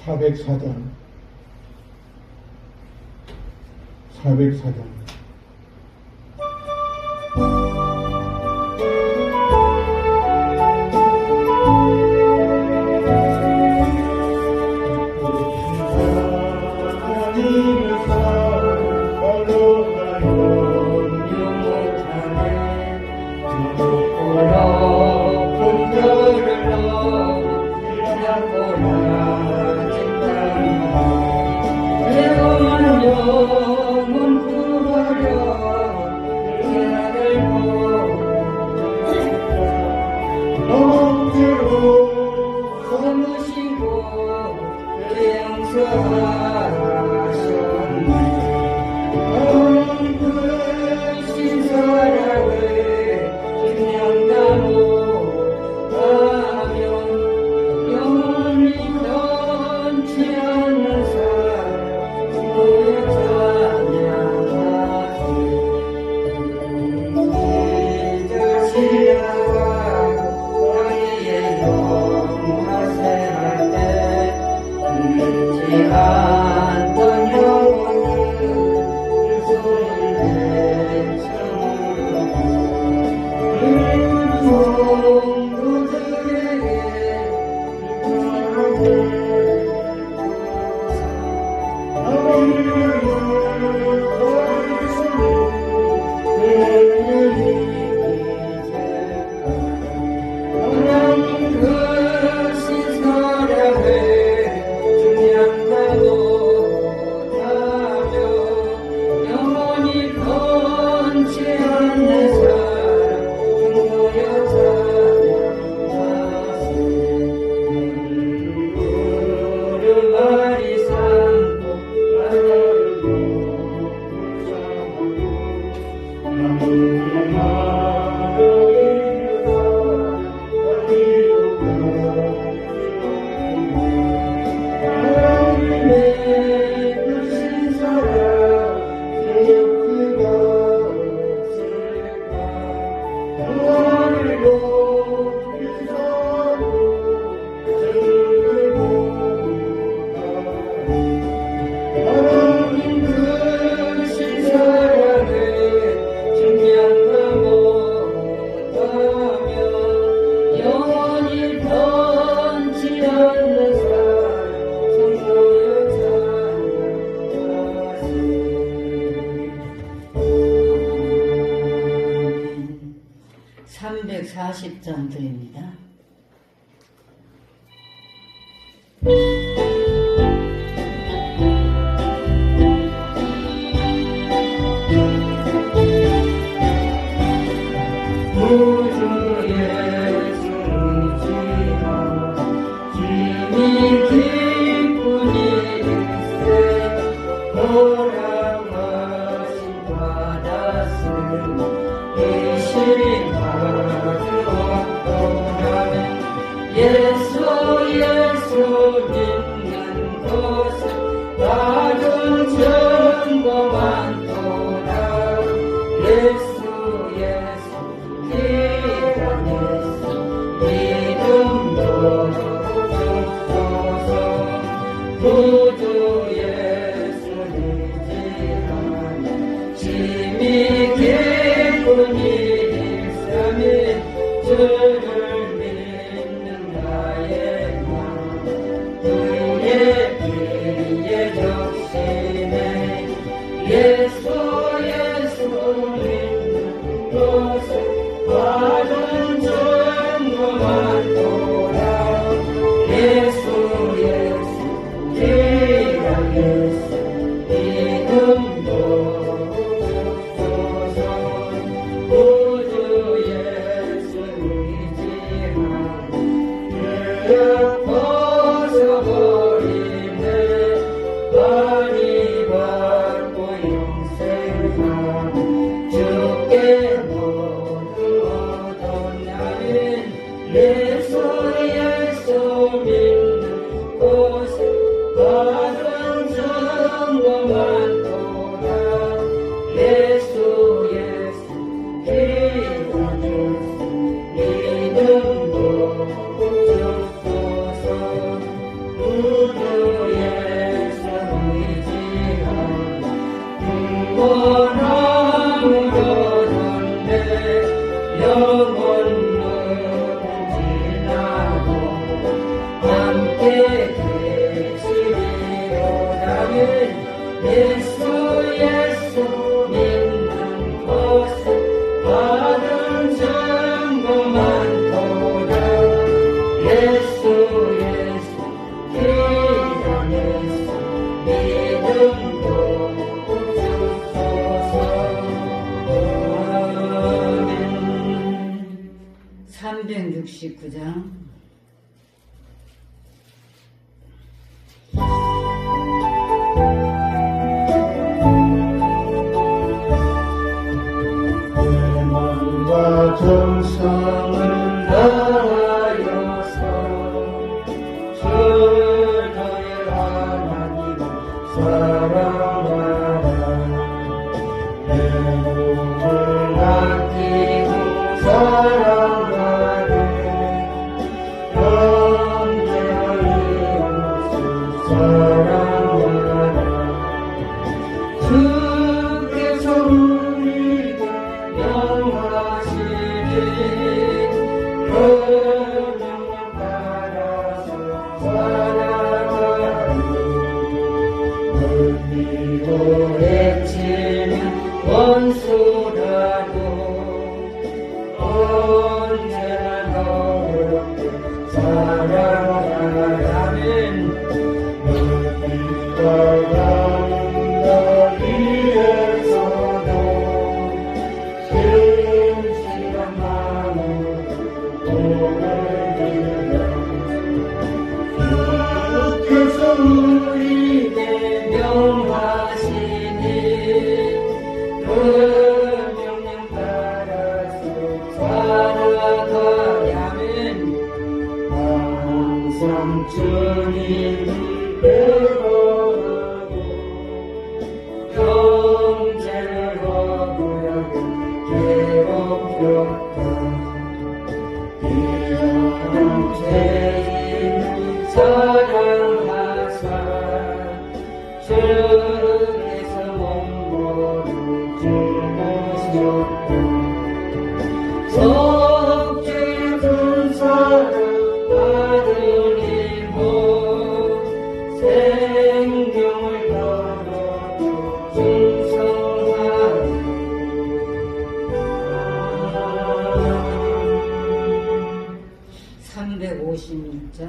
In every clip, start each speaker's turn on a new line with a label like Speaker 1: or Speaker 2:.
Speaker 1: 404장 404장
Speaker 2: (340장) 드립니다.
Speaker 3: 믿음도 주소서.
Speaker 2: 원함으로는 내 영혼은 지나고 함께 계시리로다면 예수 믿는 것은 받은 증거 많도다. 예수 기도 예수 믿음도 주소서. 아멘. 369장
Speaker 1: 대만과 정성을
Speaker 2: 다하여서 주의 하나님을 사랑하라. 내 몸을 아끼고 사랑하되 영원히 없을 사랑하라. 주께서 우리를 명하시니 그 명령 따라서 살아가리. 멀리고 해치는 원수라도 언제나 너를 사랑하라면 멀리가 가는 날 위에서도 심심한 마음으로 오늘이라. 주께서 우리에게 명하시니 그 명령 따라서 살아가야면 항상 주님을 배워하고 경제를 거부하고 괴롭혔다. 이런 죄인을 사랑하사 주께서 몸보를 주셨다. 속죄의 군사를 아들이고 생명을 걸어도 충성하리. 356장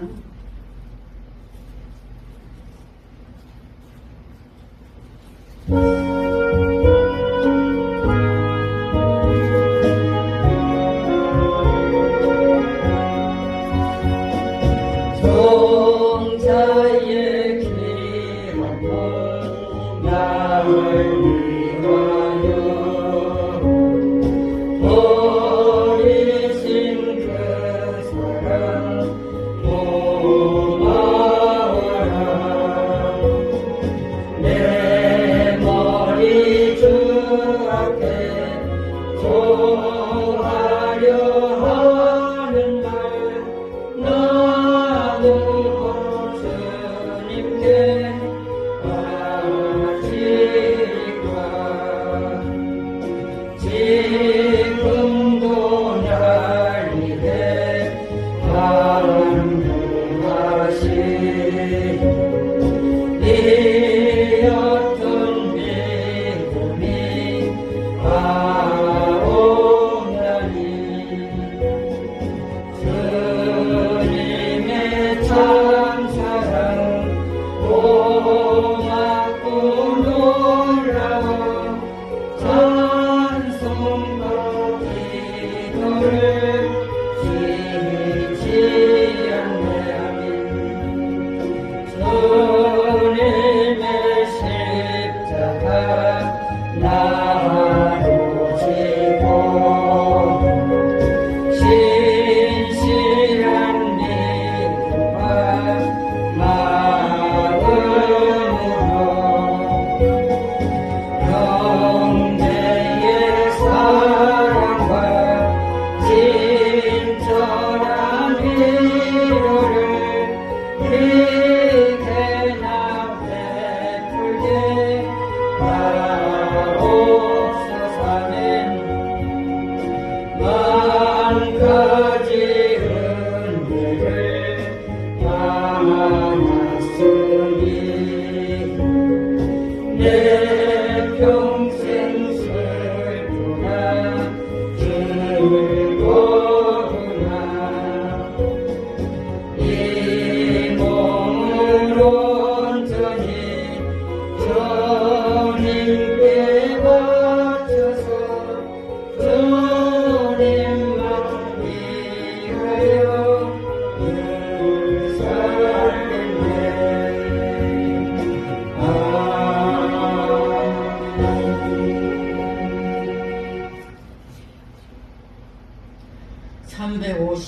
Speaker 2: 종자의 기름을 나를 위하여 버리신 그 사랑 고마워라. 내 머리 주 앞에 조하려 하는 날 나도 주님께 아직과 지금도 날 위해 간구하시 이 어떤 믿음이 아오나니 주님의 참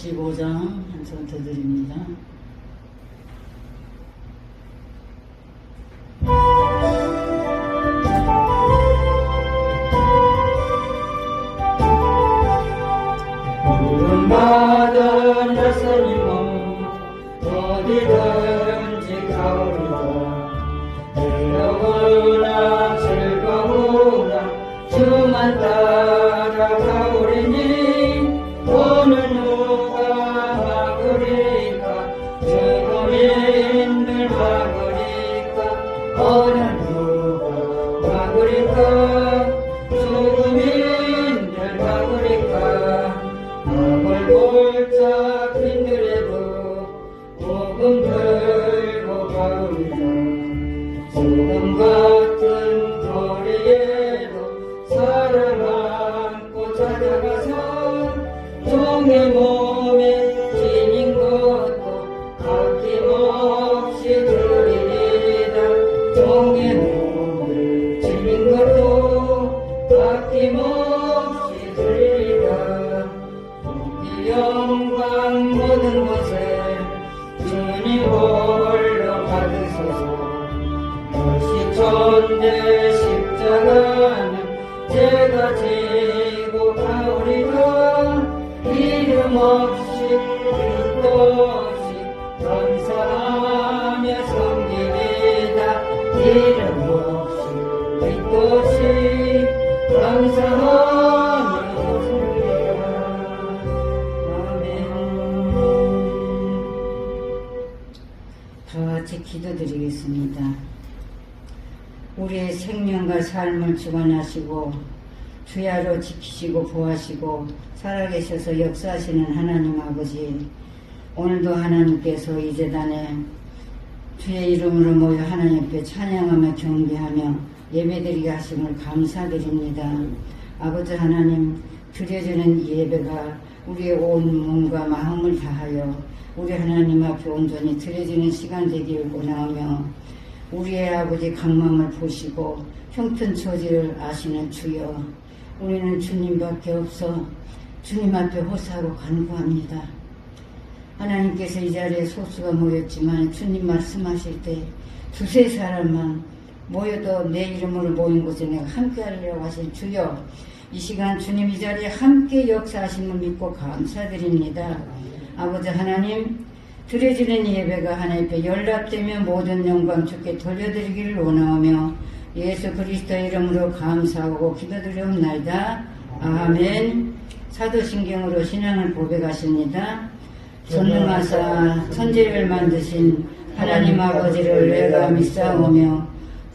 Speaker 3: 45장 한 번 더 드립니다.
Speaker 2: 부름받은 예수님은 어디든지 가오리라. 즐거우나 즐거우나 주만 따라 가오리니 오늘 누가 막으리까? 주거민들 막으리까? 오늘 누가 막으리까? 주거민들 막으리까? 밥을 골짝 힘들어도 복음 들고 가오리라. 소금 같은 거리에도 사랑 안고 찾아가서 종의 몸에 지닌 것도 아낌없이 드리리다. 종의 몸에 지닌 것도 아낌없이 드리리다. 이 영광 모든 것에 주님 홀로 받으소서. 천대 십자가는 제가 지고 가오리라. 이름 없이 뜻 없이 감사하며 섬기리다. 이름 없이 뜻 없이 감사하며 섬기리다. 아멘. 다 같이 기도드리겠습니다. 우리의 생명과 삶을 주관하시고 주야로 지키시고 보호하시고 살아계셔서 역사하시는 하나님 아버지, 오늘도 하나님께서 이 재단에 주의 이름으로 모여 하나님 앞에 찬양하며 경배하며 예배드리게 하심을 감사드립니다. 아버지 하나님, 드려지는 이 예배가 우리의 온 몸과 마음을 다하여 우리 하나님 앞에 온전히 드려지는 시간 되기를 원하며 우리의 아버지 강망을 보시고 형편처지를 아시는 주여, 우리는 주님밖에 없어 주님 앞에 호사로 간구합니다. 하나님께서 이 자리에 소수가 모였지만 주님 말씀하실 때 두세 사람만 모여도 내 이름으로 모인 곳에 내가 함께 하리라고 하신 주여, 이 시간 주님 이 자리에 함께 역사하심을 믿고 감사드립니다. 아버지 하나님, 드려지는 예배가 하나님 앞에 연락되며 모든 영광 주께 돌려드리기를 원하오며 예수 그리스도의 이름으로 감사하고 기도드리옵나이다. 아멘. 사도신경으로 신앙을 고백하십니다. 전능하사 천지를 만드신 하나님 아버지를 내가 믿사오며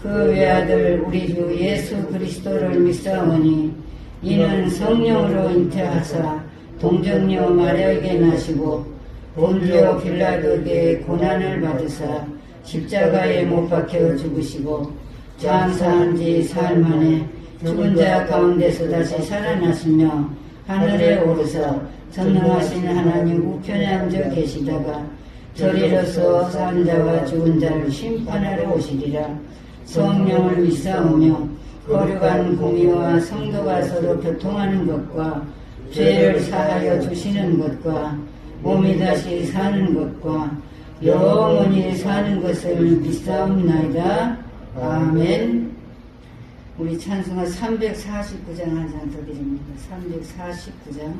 Speaker 2: 그 외아들 우리 주 예수 그리스도를 믿사오니 이는 성령으로 잉태하사 동정녀 마리아에게 나시고 본디오 빌라도에게 고난을 받으사 십자가에 못 박혀 죽으시고 장사한 지 사흘 만에 죽은 자 가운데서 다시 살아나시며 하늘에 오르사 전능하신 하나님 우편에 앉아 계시다가 저리로서 산 자와 죽은 자를 심판하러 오시리라. 성령을 믿사오며 거룩한 공의와 성도가 서로 교통하는 것과 죄를 사하여 주시는 것과 몸이 다시 사는 것과 영원히 사는 것을 믿사옵나이다. 아멘. 우리 찬송가 349장 한 장 더 드립니다. 349장.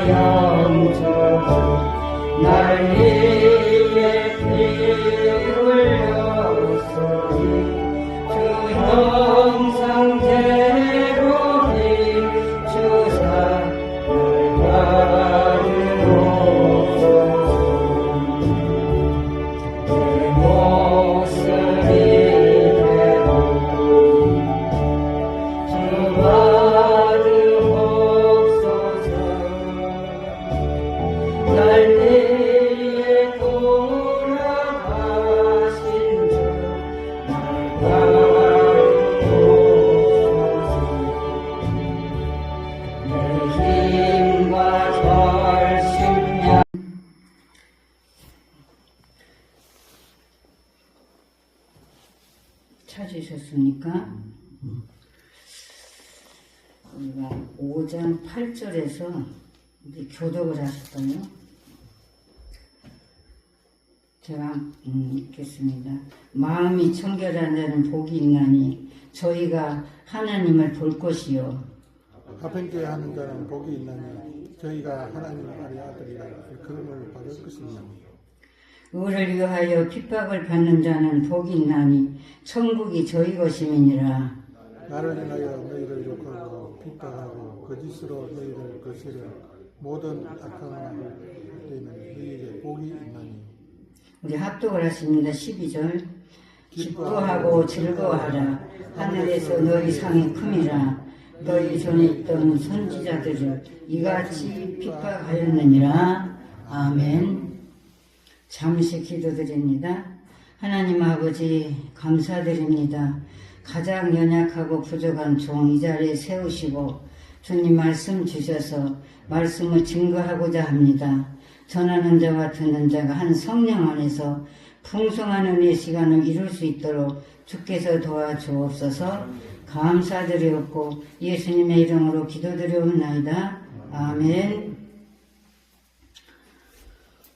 Speaker 2: 영적으로 난리에 피 흘렸으니 주 형상대로 비추사 날 받으옵소서. 내 목소리 대로 주 받으옵소서. 갈릴리에 돌아가신 주 날 받으옵소서. 내 힘과 결심력 찾으셨습니까? 우리가 5장 8절에서 교독을 하셨어요. 제가 읽겠습니다. 마음이 청결한 자는 복이 있나니 저희가 하나님을 볼 것이요.
Speaker 4: 합행케 하는 자는 복이 있나니 저희가 하나님의 아들이라 그름을 받을 것이니라.
Speaker 2: 의를 위하여 핍박을 받는 자는 복이 있나니 천국이 저희 것임이니라.
Speaker 4: 나를 인하여 너희를 욕하고 핍박하고 거짓으로 너희를 거스려 모든 악한 말을 때는 너희에게 복이 있나니.
Speaker 2: 우리 합독을 하십니다. 12절. 기뻐하고 즐거워하라. 하늘에서 너희 상이 큼이라. 너희 전에 있던 선지자들을 이같이 핍박하였느니라. 아멘. 잠시 기도드립니다. 하나님 아버지 감사드립니다. 가장 연약하고 부족한 종 이 자리에 세우시고 주님 말씀 주셔서 말씀을 증거하고자 합니다. 전하는 자와 듣는 자가 한 성령 안에서 풍성한 은혜의 시간을 이룰 수 있도록 주께서 도와주옵소서. 감사드리옵고 예수님의 이름으로 기도드리옵나이다. 아멘.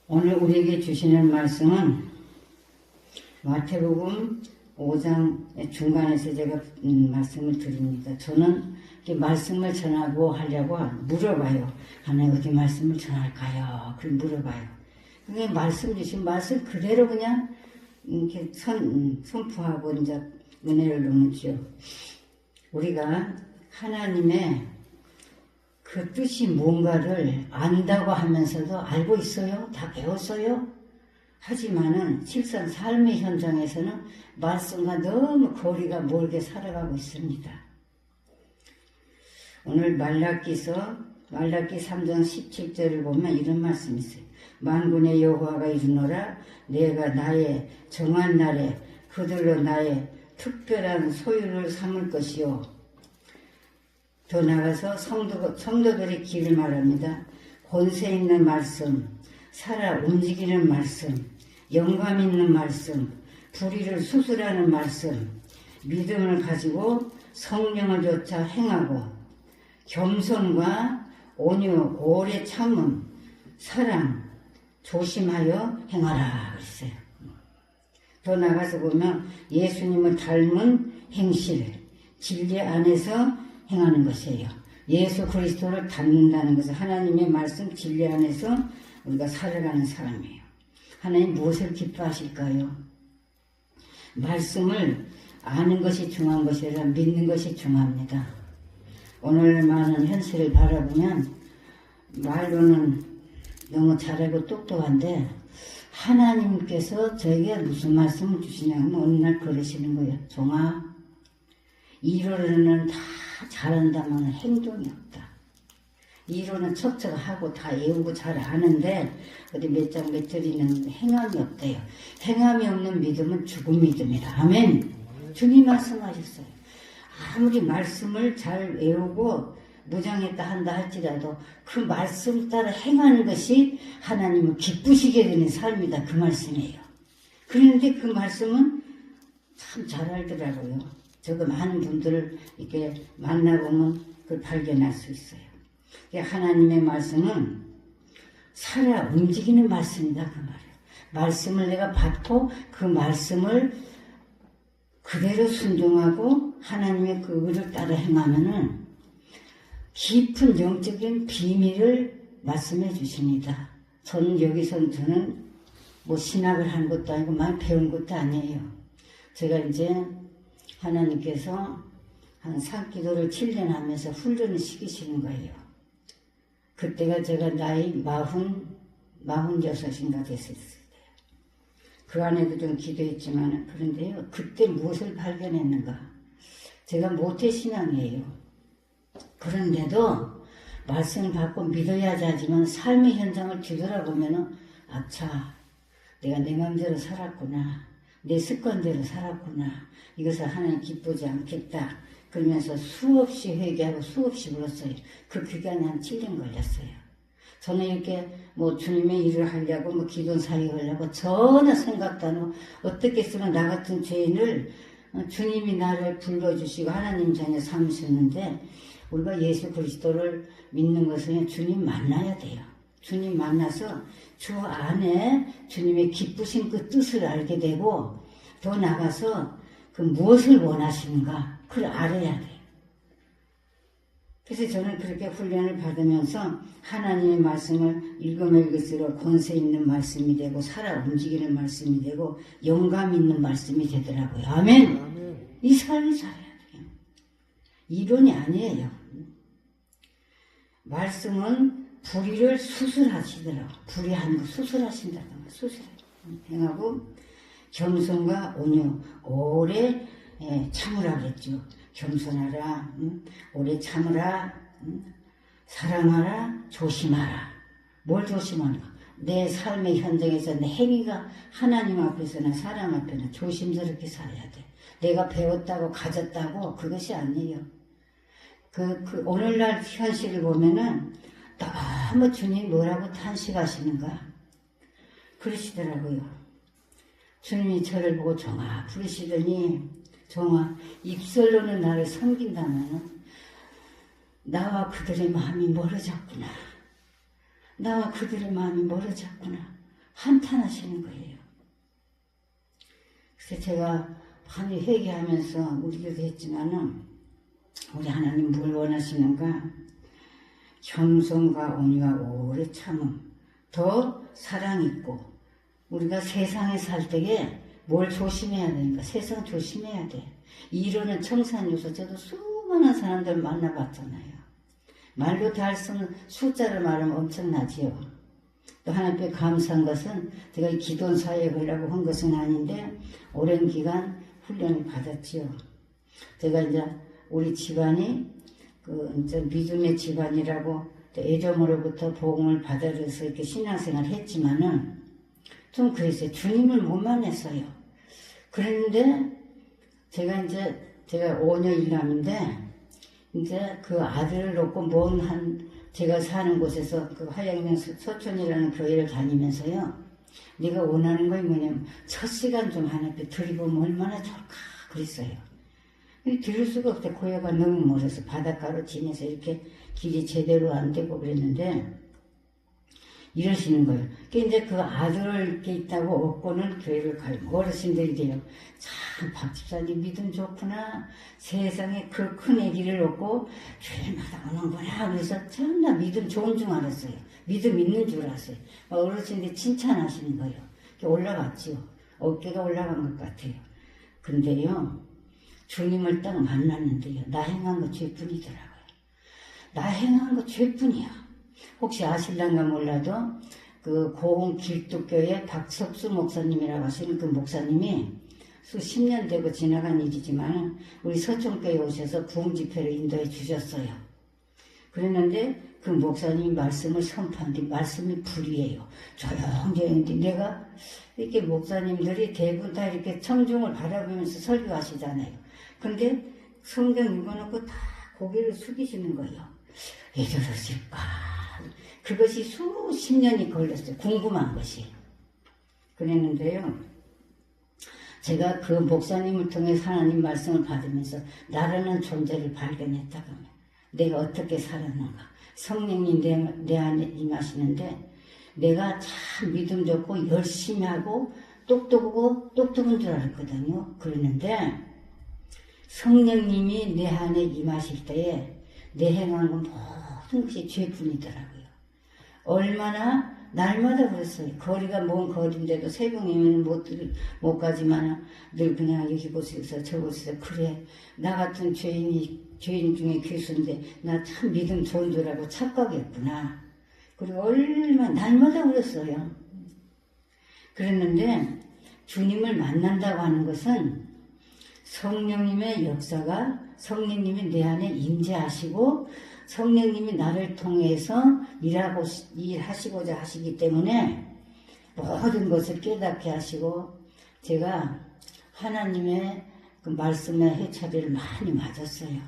Speaker 2: 오늘 우리에게 주시는 말씀은 마태복음 5장 중간에서 제가 말씀을 드립니다. 저는 이렇게 말씀을 전하고 하려고 물어봐요. 하나님 어디 말씀을 전할까요? 그걸 물어봐요. 그게 말씀 주신 말씀 그대로 그냥 이렇게 선포하고 이제 은혜를 넣죠. 우리가 하나님의 그 뜻이 뭔가를 안다고 하면서도 알고 있어요? 다 배웠어요? 하지만은 실상 삶의 현장에서는 말씀과 너무 거리가 멀게 살아가고 있습니다. 오늘 말라기 3장 17절을 보면 이런 말씀이 있어요. 만군의 여호와가 이르노라 내가 나의 정한 날에 그들로 나의 특별한 소유를 삼을 것이요. 더 나아가서 성도들의 길을 말합니다. 권세 있는 말씀, 살아 움직이는 말씀, 영감 있는 말씀, 불의를 수술하는 말씀, 믿음을 가지고 성령을 쫓아 행하고 겸손과 온유, 오래 참음, 사랑, 조심하여 행하라 그랬어요. 더 나가서 보면 예수님을 닮은 행실, 진리 안에서 행하는 것이에요. 예수 그리스도를 닮는다는 것은 하나님의 말씀 진리 안에서 우리가 살아가는 사람이에요. 하나님 무엇을 기뻐하실까요? 말씀을 아는 것이 중요한 것이 아니라 믿는 것이 중요합니다. 오늘 많은 현실을 바라보면 말로는 너무 잘하고 똑똑한데 하나님께서 저에게 무슨 말씀을 주시냐면 어느 날 그러시는 거예요. 종아, 이론은 다 잘한다면 행동이 없다. 이론은 척척 하고 다 외우고 잘 아는데 어디 몇 장 몇 절이는 행함이 없대요. 행함이 없는 믿음은 죽은 믿음이다. 아멘. 주님 말씀하셨어요. 아무리 말씀을 잘 외우고 무장했다 한다 할지라도 그 말씀 따라 행하는 것이 하나님을 기쁘시게 되는 삶이다. 그 말씀이에요. 그런데 그 말씀은 참 잘 알더라고요. 저도 많은 분들을 이렇게 만나보면 그걸 발견할 수 있어요. 하나님의 말씀은 살아 움직이는 말씀이다. 그 말이에요. 말씀을 내가 받고 그 말씀을 그대로 순종하고 하나님의 그 의를 따라 행하면은 깊은 영적인 비밀을 말씀해 주십니다. 저는 뭐 신학을 한 것도 아니고 많이 배운 것도 아니에요. 제가 이제 하나님께서 한 산기도를 7년 하면서 훈련을 시키시는 거예요. 그때가 제가 나이 46인가 됐을 때. 그 안에도 좀 기도했지만, 그런데요, 그때 무엇을 발견했는가? 제가 모태신앙이에요. 그런데도 말씀을 받고 믿어야지 하지만 삶의 현장을 뒤돌아보면은, 아차, 내가 내 마음대로 살았구나. 내 습관대로 살았구나. 이것을 하나님 기쁘지 않겠다. 그러면서 수없이 회개하고 수없이 울었어요. 그 기간에 한 7년 걸렸어요. 저는 이렇게 뭐 주님의 일을 하려고 뭐 기도 사역하려고 전혀 생각도 안 하고 어떻게 쓰면 나 같은 죄인을 주님이 나를 불러주시고 하나님 자녀 삼으셨는데 우리가 예수 그리스도를 믿는 것은 주님 만나야 돼요. 주님 만나서 주 안에 주님의 기쁘신 그 뜻을 알게 되고 더 나가서 그 무엇을 원하시는가 그걸 알아야 돼요. 그래서 저는 그렇게 훈련을 받으면서 하나님의 말씀을 읽을수록 권세 있는 말씀이 되고 살아 움직이는 말씀이 되고 영감 있는 말씀이 되더라고요. 아멘.
Speaker 4: 아멘.
Speaker 2: 이 삶을 살아야 돼요. 이론이 아니에요. 말씀은 불의를 수술하시더라고. 불의한 거 수술하신다고. 행하고 겸손과 온유 오래 참으라 그랬죠. 겸손하라, 오래 참으라, 사랑하라, 조심하라. 뭘 조심하는가? 내 삶의 현장에서 내 행위가 하나님 앞에서나 사람 앞에나 조심스럽게 살아야 돼. 내가 배웠다고 가졌다고 그것이 아니에요. 오늘날 현실을 보면은 너무 주님 뭐라고 탄식하시는가? 그러시더라고요. 주님이 저를 보고 종아 부르시더니 종아 입술로는 나를 섬긴다마는 나와 그들의 마음이 멀어졌구나. 나와 그들의 마음이 멀어졌구나. 한탄하시는 거예요. 그래서 제가 많이 회개하면서 우리도 했지만은 우리 하나님 뭘 원하시는가? 겸손과 온유와 오래 참음, 더 사랑 있고 우리가 세상에 살 때에 뭘 조심해야 되니까 세상 조심해야 돼. 이론은 청산유소 저도 수많은 사람들 만나봤잖아요. 말로 다 할 수 없는 숫자를 말하면 엄청나지요. 또 하나님께 감사한 것은 제가 이 기도 사역을 하려고 한 것은 아닌데 오랜 기간 훈련을 받았지요. 제가 이제 우리 집안이 이제 믿음의 집안이라고 애정으로부터 복음을 받아들여서 이렇게 신앙생활을 했지만은 좀 그랬어요. 주님을 못 만났어요. 그런데 제가 5년 일남인데 이제 그 아들을 놓고 제가 사는 곳에서 그 화양면 서촌이라는 교회를 다니면서요. 네가 원하는 건 뭐냐면 첫 시간 좀 하나님께 드리보면 얼마나 좋을까 그랬어요. 들을 수가 없어요. 고향가 너무 멀어서 바닷가로 지내서 이렇게 길이 제대로 안 되고 그랬는데 이러시는 거예요. 이제 그 아들 이렇게 있다고 얻고는 교회를 가요. 어르신들이 돼요. 참, 박 집사님 믿음 좋구나. 세상에 그 큰 애기를 얻고 교회마다 오는구나. 그래서 참나 믿음 좋은 줄 알았어요. 믿음 있는 줄 알았어요. 어르신들이 칭찬하시는 거예요. 올라갔지요. 어깨가 올라간 것 같아요. 근데요, 주님을 딱 만났는데요. 나 행한 거 죄뿐이더라고요. 나 행한 거 죄뿐이야. 혹시 아실란가 몰라도 그 고흥 길뚝교회 박석수 목사님이라고 하시는 그 목사님이 수십 년 되고 지나간 일이지만 우리 서촌교회에 오셔서 부흥 집회를 인도해 주셨어요. 그랬는데 그 목사님이 말씀을 선포한 뒤 말씀이 불이에요. 조용조용히 내가 이렇게 목사님들이 대부분 다 이렇게 청중을 바라보면서 설교하시잖아요. 근데 성경 읽어놓고 다 고개를 숙이시는 거예요. 왜 저러실까? 그것이 수십 년이 걸렸어요. 궁금한 것이. 그랬는데요. 제가 그 목사님을 통해 하나님 말씀을 받으면서 나라는 존재를 발견했다고 하면 내가 어떻게 살았는가. 성령님 내 안에 임하시는데 내가 참 믿음 좋고 열심히 하고 똑똑한 줄 알았거든요. 그랬는데 성령님이 내 안에 임하실 때에 내 행한 건 모든 것이 죄뿐이더라고요. 얼마나 날마다 그랬어요. 거리가 먼 거리인데도 새벽이면 못 가지만 늘 그냥 여기 보세요, 저 보세요. 그래, 나 같은 죄인 중에 괴수인데 나 참 믿음 좋은 줄 알고 착각했구나. 그리고 얼마나 날마다 그랬어요. 그랬는데 주님을 만난다고 하는 것은 성령님의 역사가 성령님이 내 안에 임재하시고 성령님이 나를 통해서 일하시고자 하시기 때문에 모든 것을 깨닫게 하시고 제가 하나님의 그 말씀의 해차비를 많이 맞았어요.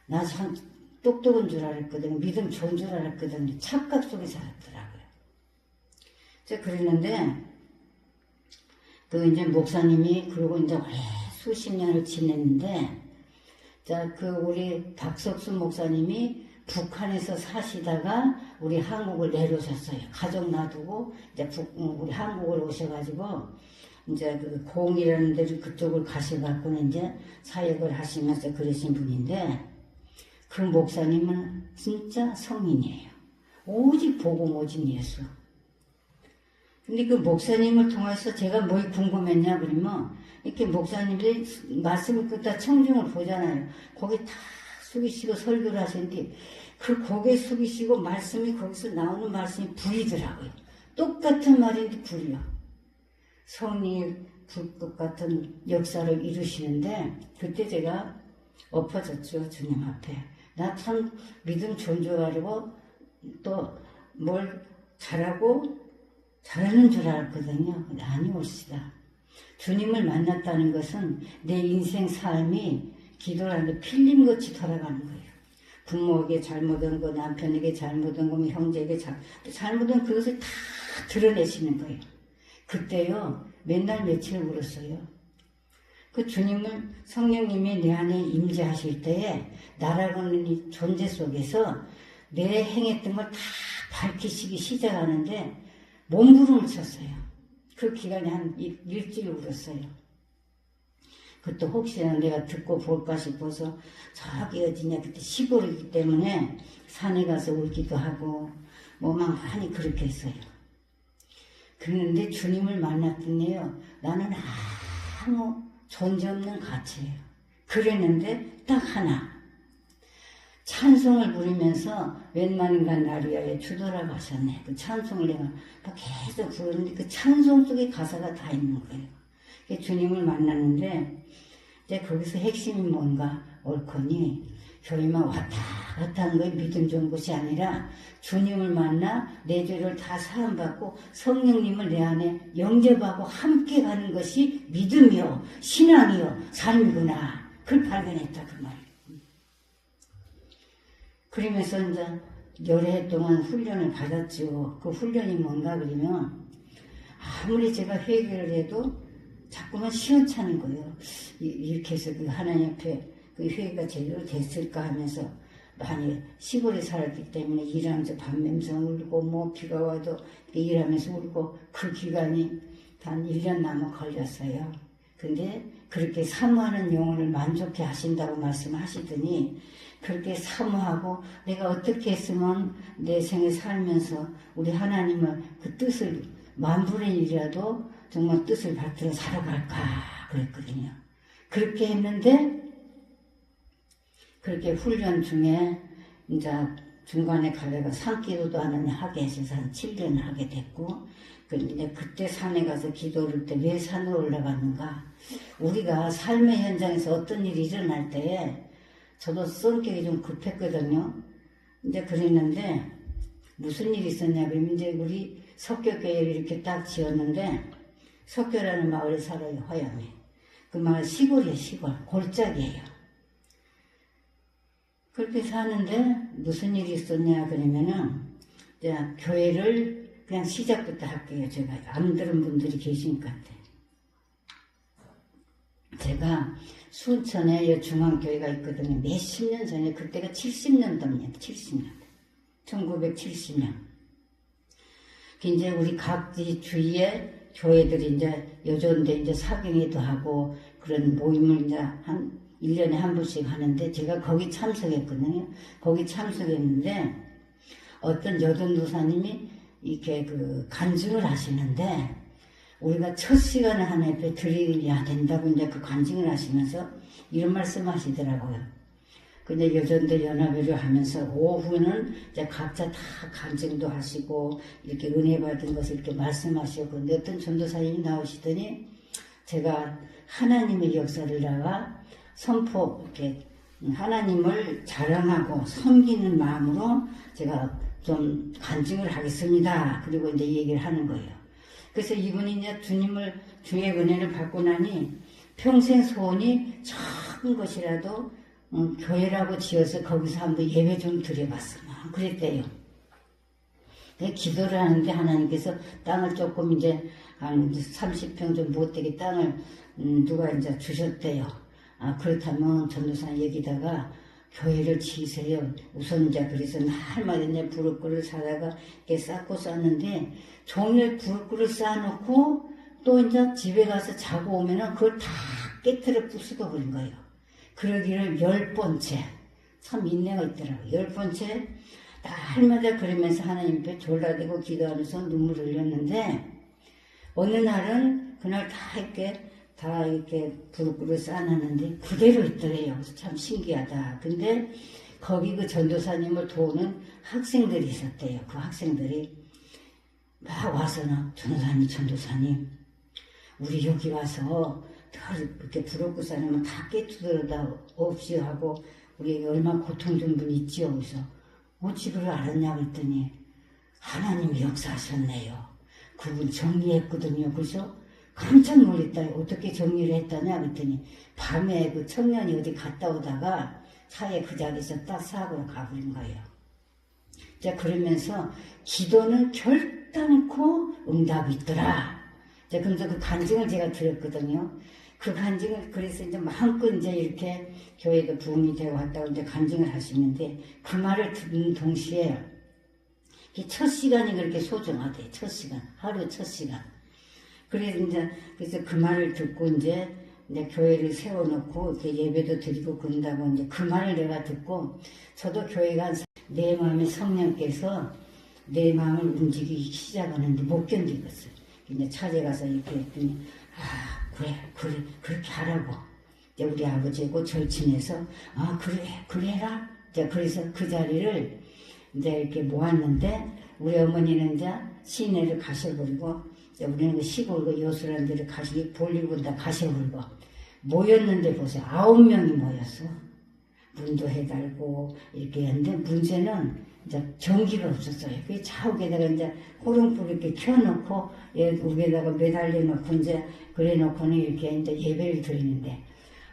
Speaker 2: 나 참 똑똑한 줄 알았거든요. 믿음 좋은 줄 알았거든요. 착각 속에 살았더라고요. 제가 그랬는데 그 이제 목사님이 그러고 이제 오래 수십 년을 지냈는데 자, 그 우리 박석수 목사님이 북한에서 사시다가 우리 한국을 내려오셨어요. 가족 놔두고 이제 우리 한국을 오셔가지고 이제 그 공이라는 데를 그쪽을 가셔갖고는 이제 사역을 하시면서 그러신 분인데 그 목사님은 진짜 성인이에요. 오직 복음 오직 예수. 근데 그 목사님을 통해서 제가 뭘 궁금했냐 그러면 이렇게 목사님들이 말씀을 듣다 청중을 보잖아요. 거기 다 숙이시고 설교를 하시는데 그 고개 숙이시고 말씀이 거기서 나오는 말씀이 불이더라고요. 똑같은 말인데 불이요. 성령의 불꽃 같은 역사를 이루시는데 그때 제가 엎어졌죠. 주님 앞에. 나 참 믿음 좋은 줄 알고 또 뭘 잘하는 줄 알았거든요. 근데 아니올시다. 주님을 만났다는 것은 내 인생 삶이 기도라는데 필름같이 돌아가는 거예요. 부모에게 잘못한 거, 남편에게 잘못한 거, 형제에게 잘못한 그것을 다 드러내시는 거예요. 그때요, 맨날 며칠 울었어요. 그 주님을, 성령님이 내 안에 임재하실 때에 나라고는 이 존재 속에서 내 행했던 걸 다 밝히시기 시작하는데 몸부림을 쳤어요. 그 기간에 한 일주일 울었어요. 그것도 혹시나 내가 듣고 볼까 싶어서 저기 어디냐 그때 시골이기 때문에 산에 가서 울기도 하고 뭐만 많이 그렇게 했어요. 그런데 주님을 만났더니요 나는 아무 존재 없는 가치예요. 그랬는데 딱 하나 찬송을 부르면서 웬만인가 나리아에 주더라고 하셨네. 그 찬송을 내가 계속 부르는데 그 찬송 속에 가사가 다 있는 거예요. 주님을 만났는데 이제 거기서 핵심이 뭔가 옳거니 교회만 왔다 갔다 하는 거에 믿음 좋은 것이 아니라 주님을 만나 내 죄를 다 사함받고 성령님을 내 안에 영접하고 함께 가는 것이 믿음이요 신앙이요 삶이구나. 그걸 발견했다 그 말이에요. 그러면서 이제 여러 해 동안 훈련을 받았죠. 그 훈련이 뭔가 그러면 아무리 제가 회개를 해도 자꾸만 시원찮은 거예요. 이렇게 해서 그 하나님 앞에 그 회개가 제대로 됐을까 하면서 많이 시골에 살았기 때문에 일하면서 밤샘서 울고 뭐 비가 와도 일하면서 울고 그 기간이 단 1년 남아 걸렸어요. 근데 그렇게 사모하는 영혼을 만족해 하신다고 말씀하시더니 그렇게 사모하고 내가 어떻게 했으면 내 생에 살면서 우리 하나님을 그 뜻을 만분의 일이라도 정말 뜻을 받들어 살아갈까 그랬거든요. 그렇게 했는데 그렇게 훈련 중에 이제 중간에 가다가 산기도도 하게 해서 한 7년 하게 됐고 근데 그때 산에 가서 기도를 때 왜 산으로 올라갔는가 우리가 삶의 현장에서 어떤 일이 일어날 때에 저도 성격이 좀 급했거든요. 이제 그랬는데 무슨 일이 있었냐 그러면 이제 우리 석교교회를 이렇게 딱 지었는데 석교라는 마을에 살아요. 화양에. 그 마을 시골이에요. 시골. 골짜기예요. 그렇게 사는데 무슨 일이 있었냐 그러면은 이제 교회를 그냥 시작부터 할게요. 제가 안 들은 분들이 계신 것 같아요. 제가 순천에 중앙교회가 있거든요. 몇십 년 전에 그때가 70년도입니다. 70년. 1970년. 이제 우리 각 주위에 교회들이 이제 요즘데 이제 사경회도 하고 그런 모임을 이제 한 1년에 한 번씩 하는데 제가 거기 참석했거든요. 거기 참석했는데 어떤 여전도사님이 이렇게 그 간증을 하시는데 우리가 첫 시간에 하나님께 드려야 된다고 이제 그 간증을 하시면서 이런 말씀 하시더라고요. 근데 여전도 연합회를 하면서 오후는 이제 각자 다 간증도 하시고 이렇게 은혜 받은 것을 이렇게 말씀하시고 근데 어떤 전도사님이 나오시더니 제가 하나님의 역사를 나가 선포 이렇게 하나님을 자랑하고 섬기는 마음으로 제가 좀 간증을 하겠습니다. 그리고 이제 얘기를 하는 거예요. 그래서 이분이 이제 주의 은혜를 받고 나니 평생 소원이 작은 것이라도 교회라고 지어서 거기서 한번 예배 좀 드려봤으면 그랬대요. 기도를 하는데 하나님께서 땅을 조금 이제 한 30평 좀 못되게 땅을 누가 이제 주셨대요. 그렇다면 전도사 여기다가 교회를 지으세요. 우선 이제 그래서 날마다 이제 부엌글을 사다가 이렇게 쌓고 쌓는데 종일 부엌글을 쌓아놓고 또 이제 집에 가서 자고 오면은 그걸 다 깨트려 부수고 그런 거예요. 그러기를 10번째, 참 인내가 있더라고요. 10번째, 날마다 그러면서 하나님께 졸라대고 기도하면서 눈물을 흘렸는데, 어느 날은 그날 다 이렇게 부르꾸를 쌓아놨는데, 그대로 있더래요. 그래서 참 신기하다. 근데 거기 그 전도사님을 도우는 학생들이 있었대요. 그 학생들이 막 와서는, 전도사님, 우리 여기 와서 그렇게 부럽고 사람은 다 깨트려다 없이 하고 우리 얼마나 고통 준 분 있지요. 그래서 어찌 그걸 알았냐 그랬더니 하나님이 역사하셨네요. 그분 정리했거든요. 그래서 깜짝 놀랐다. 어떻게 정리를 했다냐 그랬더니 밤에 그 청년이 어디 갔다 오다가 차에 그 자리에서 딱 사고로 가버린 거예요. 자, 그러면서 기도는 결단코 응답이 있더라. 자, 그래서 그 간증을 제가 들었거든요. 그 간증을 그래서 이제 마음껏 이제 이렇게 교회도 부흥이 되고 왔다고 이제 간증을 하시는데 그 말을 듣는 동시에 첫 시간이 그렇게 소중하대. 첫 시간, 하루 첫 시간. 그래서 그 말을 듣고 이제 교회를 세워놓고 이렇게 예배도 드리고 그런다고 이제 그 말을 내가 듣고 저도 교회가 내 마음의 성령께서 내 마음을 움직이기 시작하는데 못 견디겠어요. 이제 찾아가서 이렇게 했더니 그렇게 하라고. 이제 우리 아버지하고 절친해서 그래라. 이제 그래서 그 자리를 이제 이렇게 모았는데 우리 어머니는 이제 시내를 가셔버리고 이제 우리는 그 시골 그 여수라는 데를 볼일본 다 가셔버리고 모였는데 보세요. 9명이 모였어. 문도 해달고 이렇게 했는데 문제는 이제 전기가 없었어요. 그 좌우에다가 이제 호롱불 이렇게 켜놓고 여기에다가 매달려 놓고 이제 그래 놓고는 이렇게 이제 예배를 드리는데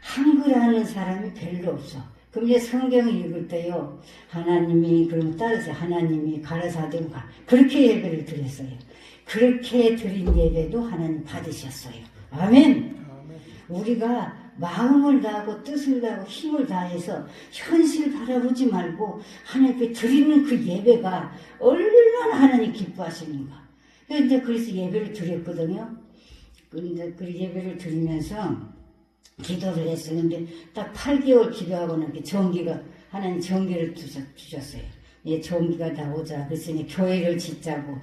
Speaker 2: 한글 하는 사람이 별로 없어. 그럼 이제 성경을 읽을 때요. 하나님이 그럼 따르세요. 하나님이 가라사대 가 그렇게 예배를 드렸어요. 그렇게 드린 예배도 하나님 받으셨어요. 아멘. 우리가 마음을 다하고 뜻을 다하고 힘을 다해서 현실 바라보지 말고 하나님께 드리는 그 예배가 얼마나 하나님 기뻐하시는가. 그래서 예배를 드렸거든요. 근데 그 예배를 드리면서 기도를 했어요. 근데 딱 8개월 기도하고는 이렇게 전기가, 하나님 전기를 주셨어요. 예, 전기가 나오자. 그래서 이제 교회를 짓자고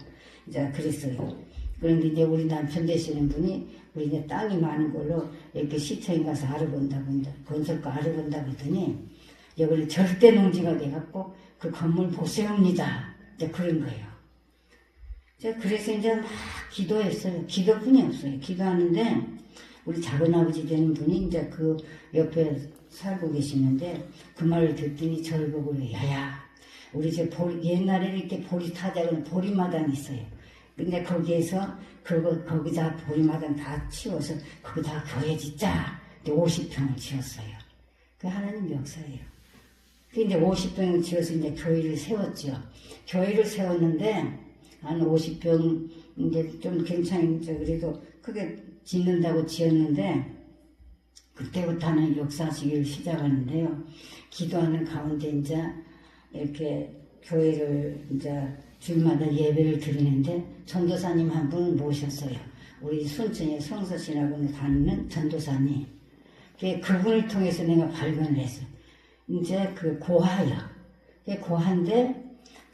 Speaker 2: 이제 그랬어요. 그런데 이제 우리 남편 되시는 분이 우리 이제 땅이 많은 걸로 이렇게 시청에 가서 알아본다고 이제 건설가 알아본다고 했더니 여기를 절대 농지가 돼갖고 그 건물 못 세웁니다. 이제 그런 거예요. 그래서 이제 막 기도했어요. 기도뿐이 없어요. 기도하는데 우리 작은아버지 되는 분이 이제 그 옆에 살고 계시는데 그 말을 듣더니 저를 보고 야야 우리 옛날에 이렇게 보리 타자는 보리마당이 있어요. 근데 거기에서 거기다 보리마당 다 치워서 거기다 교회 짓자. 50평을 지었어요. 그 하나님 역사예요. 근데 50평을 지어서 이제 교회를 세웠죠. 교회를 세웠는데 한 50평 이제 좀 괜찮죠. 그래도 크게 짓는다고 지었는데 그때부터는 역사식을 시작하는데요. 기도하는 가운데 이제 이렇게 교회를 이제 주일마다 예배를 드리는데 전도사님 한 분 모셨어요. 우리 순천의 성서신학원을 다니는 전도사님. 그분을 통해서 내가 발견을 했어요. 이제 그 고하예요. 고한데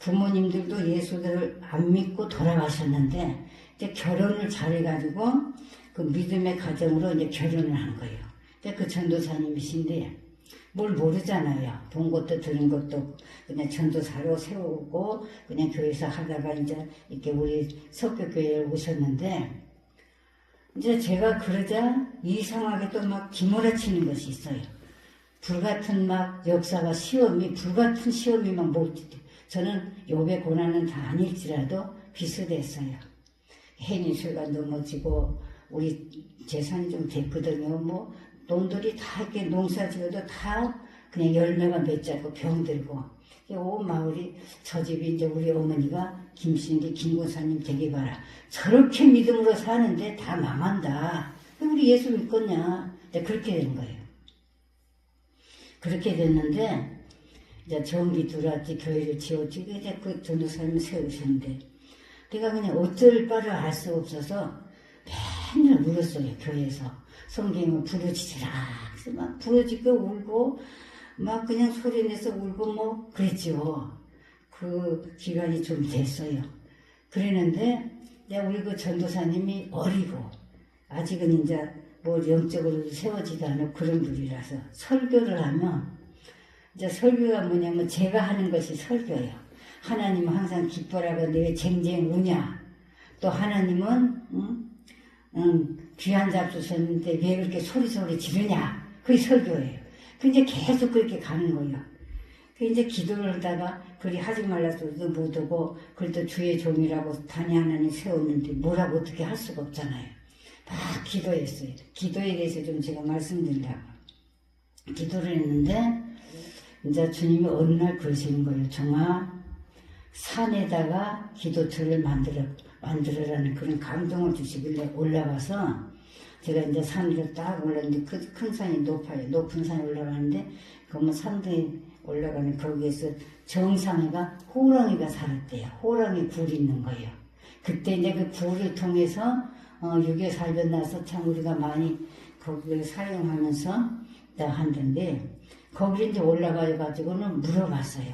Speaker 2: 부모님들도 예수를 안 믿고 돌아가셨는데 이제 결혼을 잘해가지고 그 믿음의 가정으로 이제 결혼을 한 거예요. 근데 그 전도사님이신데 뭘 모르잖아요. 본 것도 들은 것도 그냥 전도사로 세우고 그냥 교회에서 하다가 이제 이렇게 우리 석교교회에 오셨는데 이제 제가 그러자 이상하게 또 막 기몰아치는 것이 있어요. 불같은 막 역사와 시험이 불같은 시험이 막 몰지도 저는 욥의 고난은 다 아닐지라도 비슷했어요. 해니술가 넘어지고 우리 재산이 좀 됐거든요. 뭐 돈들이 다 이렇게 농사 지어도 다 그냥 열매가 맺자고 병들고 온 마을이 저 집이 이제 우리 어머니가 김신기 김군사님 되게 봐라. 저렇게 믿음으로 사는데 다 망한다. 우리 예수 믿겠냐? 그렇게 된 거예요. 그렇게 됐는데 이제 정기 들어왔지 교회를 지었지 이제 그 전도사님을 세우셨는데 내가 그냥 어쩔 바를 알 수 없어서 맨날 울었어요. 교회에서 성경을 부르짖으라. 그래서 막 부르짖고 울고 막 그냥 소리내서 울고 뭐 그랬죠. 그 기간이 좀 됐어요. 그랬는데 이제 우리 그 전도사님이 어리고 아직은 이제 뭐 영적으로 세워지도 않은 그런 분이라서 설교를 하면 이제 설교가 뭐냐면 제가 하는 것이 설교예요. 하나님은 항상 기뻐라고 내 쟁쟁 우냐. 또 하나님은 귀한 잡수셨는데 왜 그렇게 소리소리 지르냐. 그게 설교예요. 그 이제 계속 그렇게 가는 거예요. 그 이제 기도를 하다가 그리 하지 말라서도 못 오고 그래도 주의 종이라고 단위 하나님 세웠는데 뭐라고 어떻게 할 수가 없잖아요. 막 기도했어요. 기도에 대해서 좀 제가 말씀드리려고. 기도를 했는데 이제 주님이 어느 날 그러시는 거예요. 정아 산에다가 기도처를 만들어라는 그런 감동을 주시길래 올라가서 제가 이제 산으로 딱 올랐는데 큰 산이 높아요. 높은 산에 올라가는데 그러면 산등에 올라가는 거기에서 정상에가 호랑이가 살았대요. 호랑이 굴이 있는 거예요. 그때 이제 그 굴을 통해서 유교 살변 나서 참 우리가 많이 거기를 사용하면서 한다는데 거기 이제 올라가가지고는 물어봤어요.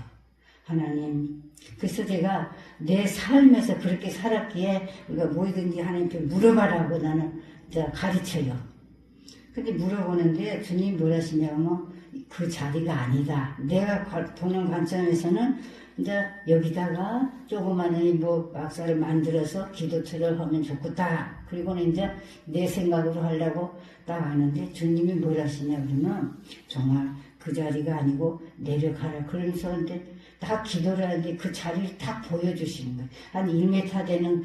Speaker 2: 하나님. 그래서 제가 내 삶에서 그렇게 살았기에 우리가 뭐든지 하나님께 물어봐라고 나는 이제 가르쳐요. 근데 물어보는데 주님 뭘 하시냐면 그 자리가 아니다. 내가 보는 관점에서는 이제 여기다가 조그마한 뭐 막사를 만들어서 기도처를 하면 좋겠다. 그리고는 이제 내 생각으로 하려고 딱 하는데 주님이 뭘 하시냐 그러면 정말 그 자리가 아니고 내려가라. 그러면서 근데 딱 기도를 하는데 그 자리를 딱 보여주시는 거예요. 한 1m 되는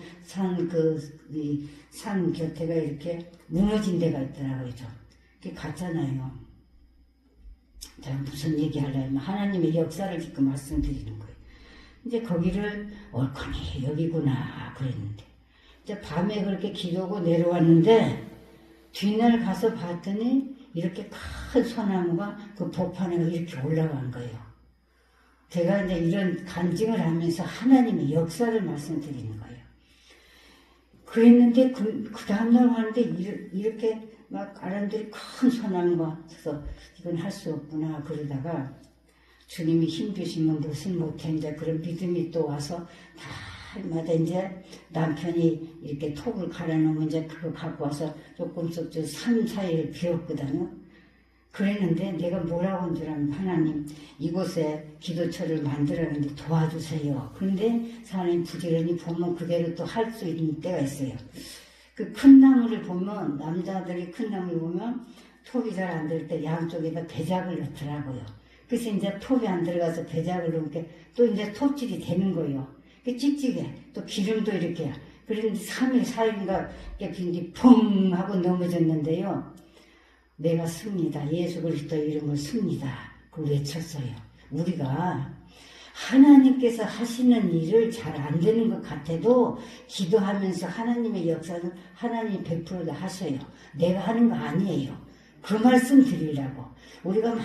Speaker 2: 산 곁에가 이렇게 무너진 데가 있더라고요. 그게 같잖아요. 자, 무슨 얘기 하려면 하나님의 역사를 지금 말씀드리는 거예요. 이제 거기를 옳거니 여기구나 그랬는데 이제 밤에 그렇게 기도하고 내려왔는데 뒷날 가서 봤더니 이렇게 큰 소나무가 그 복판에 이렇게 올라간 거예요. 제가 이제 이런 간증을 하면서 하나님의 역사를 말씀드리는 거예요. 그랬는데 그 다음날 하는데 이렇게 막 사람들이 큰 소나무가 있어서 이건 할 수 없구나 그러다가 주님이 힘 주시면 무슨 못해 이제 그런 믿음이 또 와서 달마다 이제 남편이 이렇게 톱을 갈아놓으면 이제 그거 갖고 와서 조금씩 산 사이를 비웠거든요. 그랬는데 내가 뭐라고 한 줄 알면 하나님 이곳에 기도처를 만들었는데 도와주세요. 그런데 사람이 부지런히 보면 그대로 또 할 수 있는 때가 있어요. 그 큰 나무를 보면 남자들이 큰 나무를 보면 톱이 잘 안 될 때 양쪽에다 배작을 넣더라고요. 그래서 이제 톱이 안 들어가서 배작을 넣으니까 또 이제 톱질이 되는 거예요. 그 찍찍해. 또 기름도 이렇게. 그런데 3일, 4일인가 이렇게 펑 하고 넘어졌는데요. 내가 씁니다. 예수 그리스도 이름을 씁니다. 그걸 외쳤어요. 우리가 하나님께서 하시는 일을 잘 안 되는 것 같아도 기도하면서 하나님의 역사는 하나님이 100% 다 하셔요. 내가 하는 거 아니에요. 그 말씀 드리려고. 우리가 막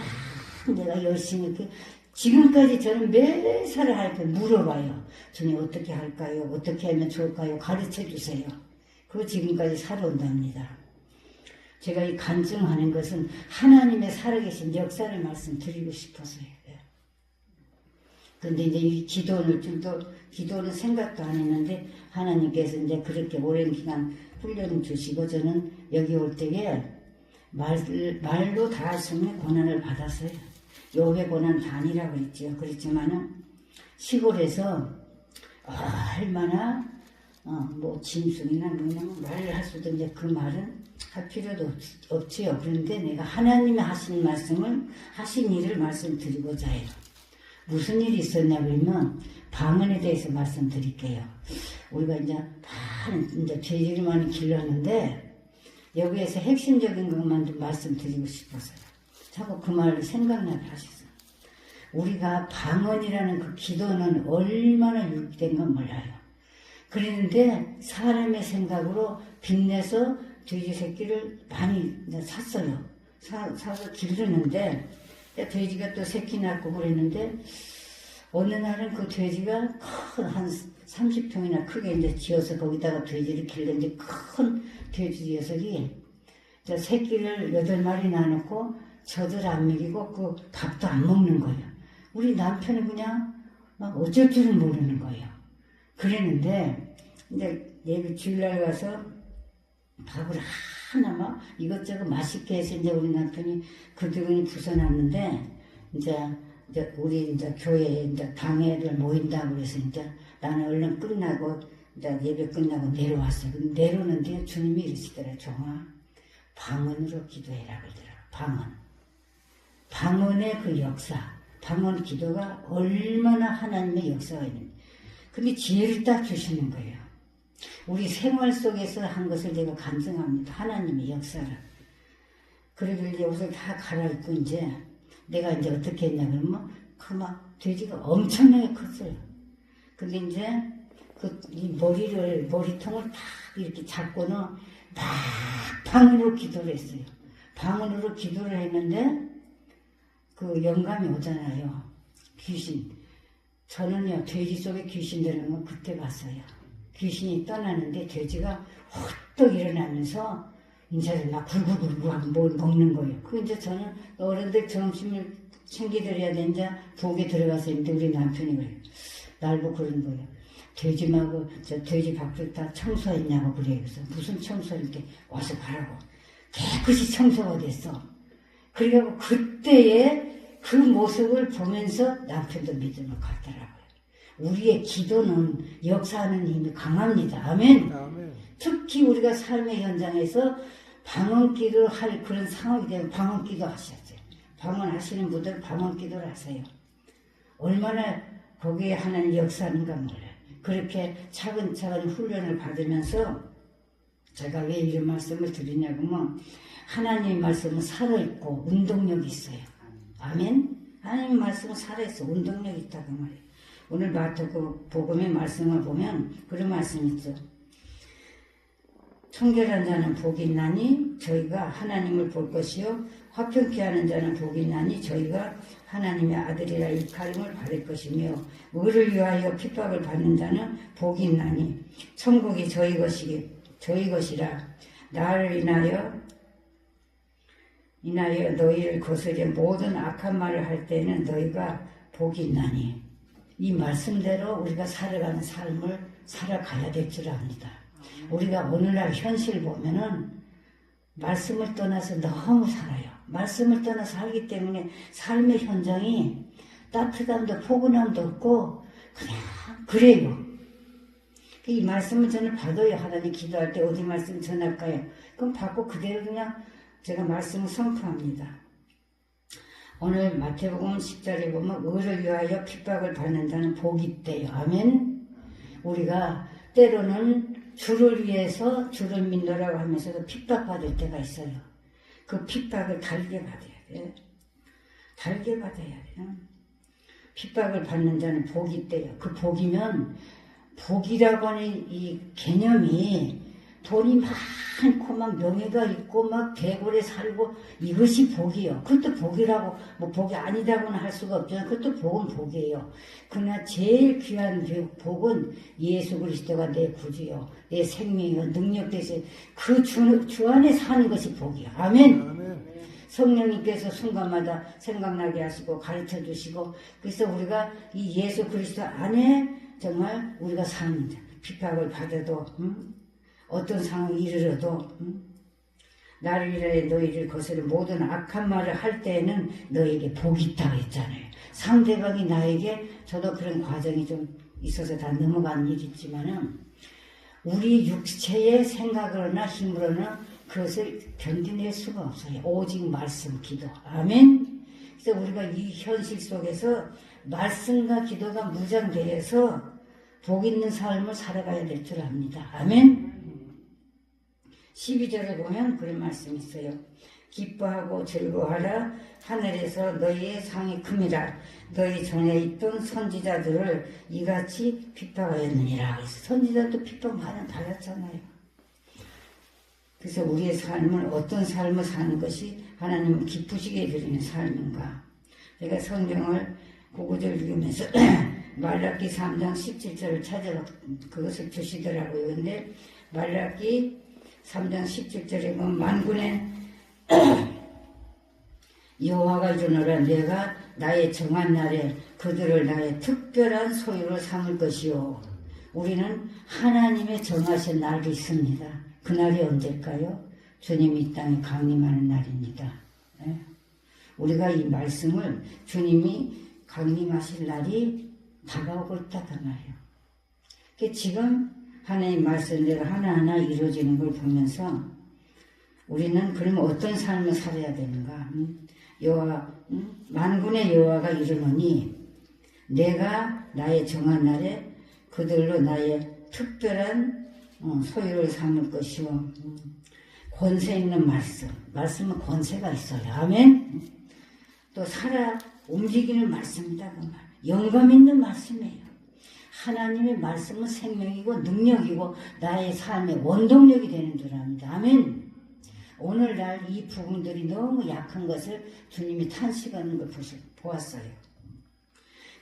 Speaker 2: 내가 열심히 이렇게 지금까지 저는 매사를 할 때 물어봐요. 주님 어떻게 할까요? 어떻게 하면 좋을까요? 가르쳐 주세요. 그거 지금까지 살아온답니다. 제가 이 간증하는 것은 하나님의 살아계신 역사를 말씀드리고 싶어서요. 근데 이제 이 기도는 기도는 생각도 안 했는데 하나님께서 이제 그렇게 오랜 기간 훈련을 주시고 저는 여기 올 때에 말로 다 할 수 없는 고난을 받았어요. 욥의 고난 반이라고 그랬지요. 그렇지만은 시골에서 얼마나 뭐 짐승이나 뭐냐 말을 할 수도 이제 그 말은 할 필요도 없지요. 그런데 내가 하나님이 하신 말씀을 하신 일을 말씀드리고자 해요. 무슨 일이 있었냐 그러면 방언에 대해서 말씀드릴게요. 우리가 이제 죄질을 많이 길렀는데 여기에서 핵심적인 것만 좀 말씀드리고 싶어서요. 자꾸 그 말을 생각나게 하셨어요. 우리가 방언이라는 그 기도는 얼마나 유익된 건 몰라요. 그랬는데 사람의 생각으로 빚내서 돼지 새끼를 많이 샀어요. 사서 기르는데 돼지가 또 새끼 낳고 그랬는데 어느 날은 그 돼지가 한 30평이나 크게 이제 지어서 거기다가 돼지를 길렀는데 큰 돼지 녀석이 새끼를 8마리 낳아놓고 젖을 안 먹이고 그 밥도 안 먹는 거예요. 우리 남편은 그냥 막 어쩔 줄은 모르는 거예요. 그랬는데 이제 예비 주일날 가서 밥을 하나 막 이것저것 맛있게 해서 이제 우리 남편이 그득은 부숴놨는데 이제 우리 이제 교회에 이제 당회를 모인다고 그래서 이제 나는 얼른 끝나고 이제 예배 끝나고 내려왔어요. 근데 내려오는데 주님이 이러시더라. 종아, 방언으로 기도해라 그러더라. 방언의 그 역사, 방언 기도가 얼마나 하나님의 역사가 있는지. 근데 지혜를 딱 주시는 거예요. 우리 생활 속에서 한 것을 제가 감정합니다. 하나님의 역사를. 그리고 이제 옷을 다 갈아입고 이제 내가 이제 어떻게 했냐 그러면 그 막 돼지가 엄청나게 컸어요. 근데 이제 이 머리통을 딱 이렇게 잡고는 막 방언으로 기도를 했어요. 방언으로 기도를 했는데 그 영감이 오잖아요. 귀신. 저는요 돼지 속에 귀신 들어오는 거 그때 봤어요. 귀신이 떠나는데 돼지가 헛떡 일어나면서 이제 막 굴굴굴굴 뭘 먹는 거예요. 그 이제 저는 어른들 점심을 챙기드려야 되는데 부엌에 들어가서 있는데 우리 남편이 그래요. 날 보고 그러는 거예요. 돼지하고 저 돼지 밖을 다 청소했냐고 그래요. 그래서 무슨 청소를 이렇게 와서 가라고. 깨끗이 청소가 됐어. 그래갖고 그때의 그 모습을 보면서 남편도 믿음을 갖더라고요. 우리의 기도는 역사하는 힘이 강합니다. 아멘.
Speaker 4: 아멘.
Speaker 2: 특히 우리가 삶의 현장에서 방언기도 할 그런 상황이 되면 방언기도 하셨어요. 방언하시는 분들은 방언기도를 하세요. 얼마나 거기에 하나님 역사하는가 몰라요. 그렇게 차근차근 훈련을 받으면서 제가 왜 이런 말씀을 드리냐고 하면 하나님의 말씀은 살아있고 운동력이 있어요. 아멘. 하나님의 말씀은 살아있어 운동력이 있다고 말이에요. 오늘 마태복음의 말씀을 보면 그런 말씀이 있죠. 청결한 자는 복이 있나니 저희가 하나님을 볼 것이요 화평케 하는 자는 복이 있나니 저희가 하나님의 아들이라 일컬음을 받을 것이며 의를 위하여 핍박을 받는 자는 복이 있나니 천국이 저희 것이라. 나를 인하여 너희를 거스려 모든 악한 말을 할 때는 너희가 복이 있나니. 이 말씀대로 우리가 살아가는 삶을 살아가야 될 줄 압니다. 우리가 오늘날 현실 보면은 말씀을 떠나서 너무 살아요. 말씀을 떠나 살기 때문에 삶의 현장이 따뜻함도 포근함도 없고 그냥 그래요. 이 말씀을 저는 받아요. 하나님 기도할 때 어디 말씀 전할까요? 그럼 받고 그대로 그냥 제가 말씀을 선포합니다. 오늘 마태복음 10절에 보면 의를 위하여 핍박을 받는 자는 복이 있대요. 아멘. 우리가 때로는 주를 위해서 주를 믿노라고 하면서도 핍박받을 때가 있어요. 그 핍박을 달게 받아야 돼요. 달게 받아야 돼요. 핍박을 받는 자는 복이 있대요. 그 복이면 복이라고 하는 이 개념이 돈이 많고 막 명예가 있고 막 대궐에 살고 이것이 복이요. 그것도 복이라고 뭐 복이 아니다고는 할 수가 없잖아요. 그것도 복은 복이에요. 그러나 제일 귀한 복은 예수 그리스도가 내 구주요, 내 생명이요, 능력 되신 그 주 안에 사는 것이 복이요. 아멘.
Speaker 4: 아멘.
Speaker 2: 성령님께서 순간마다 생각나게 하시고 가르쳐 주시고 그래서 우리가 이 예수 그리스도 안에 정말 우리가 삽니다. 비박을 받아도 어떤 상황이 이르러도 나를 위하여 너희를 거스르 모든 악한 말을 할 때에는 너에게 복이 있다고 했잖아요. 상대방이 나에게 저도 그런 과정이 좀 있어서 다 넘어간 일이 있지만은 우리 육체의 생각으로나 힘으로는 그것을 견뎌낼 수가 없어요. 오직 말씀, 기도. 아멘. 그래서 우리가 이 현실 속에서 말씀과 기도가 무장되어서 복 있는 삶을 살아가야 될 줄 압니다. 아멘. 12절에 보면 그런 말씀이 있어요. 기뻐하고 즐거워하라. 하늘에서 너희의 상이 큼이라. 너희 전에 있던 선지자들을 이같이 핍박하였느니라. 그래서 선지자도 핍박 많이 받았잖아요. 그래서 우리의 삶을 어떤 삶을 사는 것이 하나님을 기쁘시게 드리는 삶인가. 제가 성경을 구구절 읽으면서 말라기 3장 17절을 찾아서 그것을 주시더라고요. 근데 말라기 3장 17절에 보면 만군의 여호와가 이르노라. 내가 나의 정한 날에 그들을 나의 특별한 소유로 삼을 것이요. 우리는 하나님의 정하신 날이 있습니다. 그날이 언제일까요? 주님이 이 땅에 강림하는 날입니다. 네? 우리가 이 말씀을 주님이 강림하실 날이 다가오고 있다 그 말이에요. 지금 하나님 말씀대로 하나하나 이루어지는 걸 보면서 우리는 그러면 어떤 삶을 살아야 되는가? 여호와 만군의 여호와가 이르노니 내가 나의 정한 날에 그들로 나의 특별한 소유를 삼을 것이요. 권세 있는 말씀. 말씀은 권세가 있어요. 아멘. 또 살아 움직이는 말씀이다 그 말. 영감 있는 말씀이에요. 하나님의 말씀은 생명이고 능력이고 나의 삶의 원동력이 되는 줄 압니다. 아멘. 오늘날 이 부분들이 너무 약한 것을 주님이 탄식하는 걸 보았어요.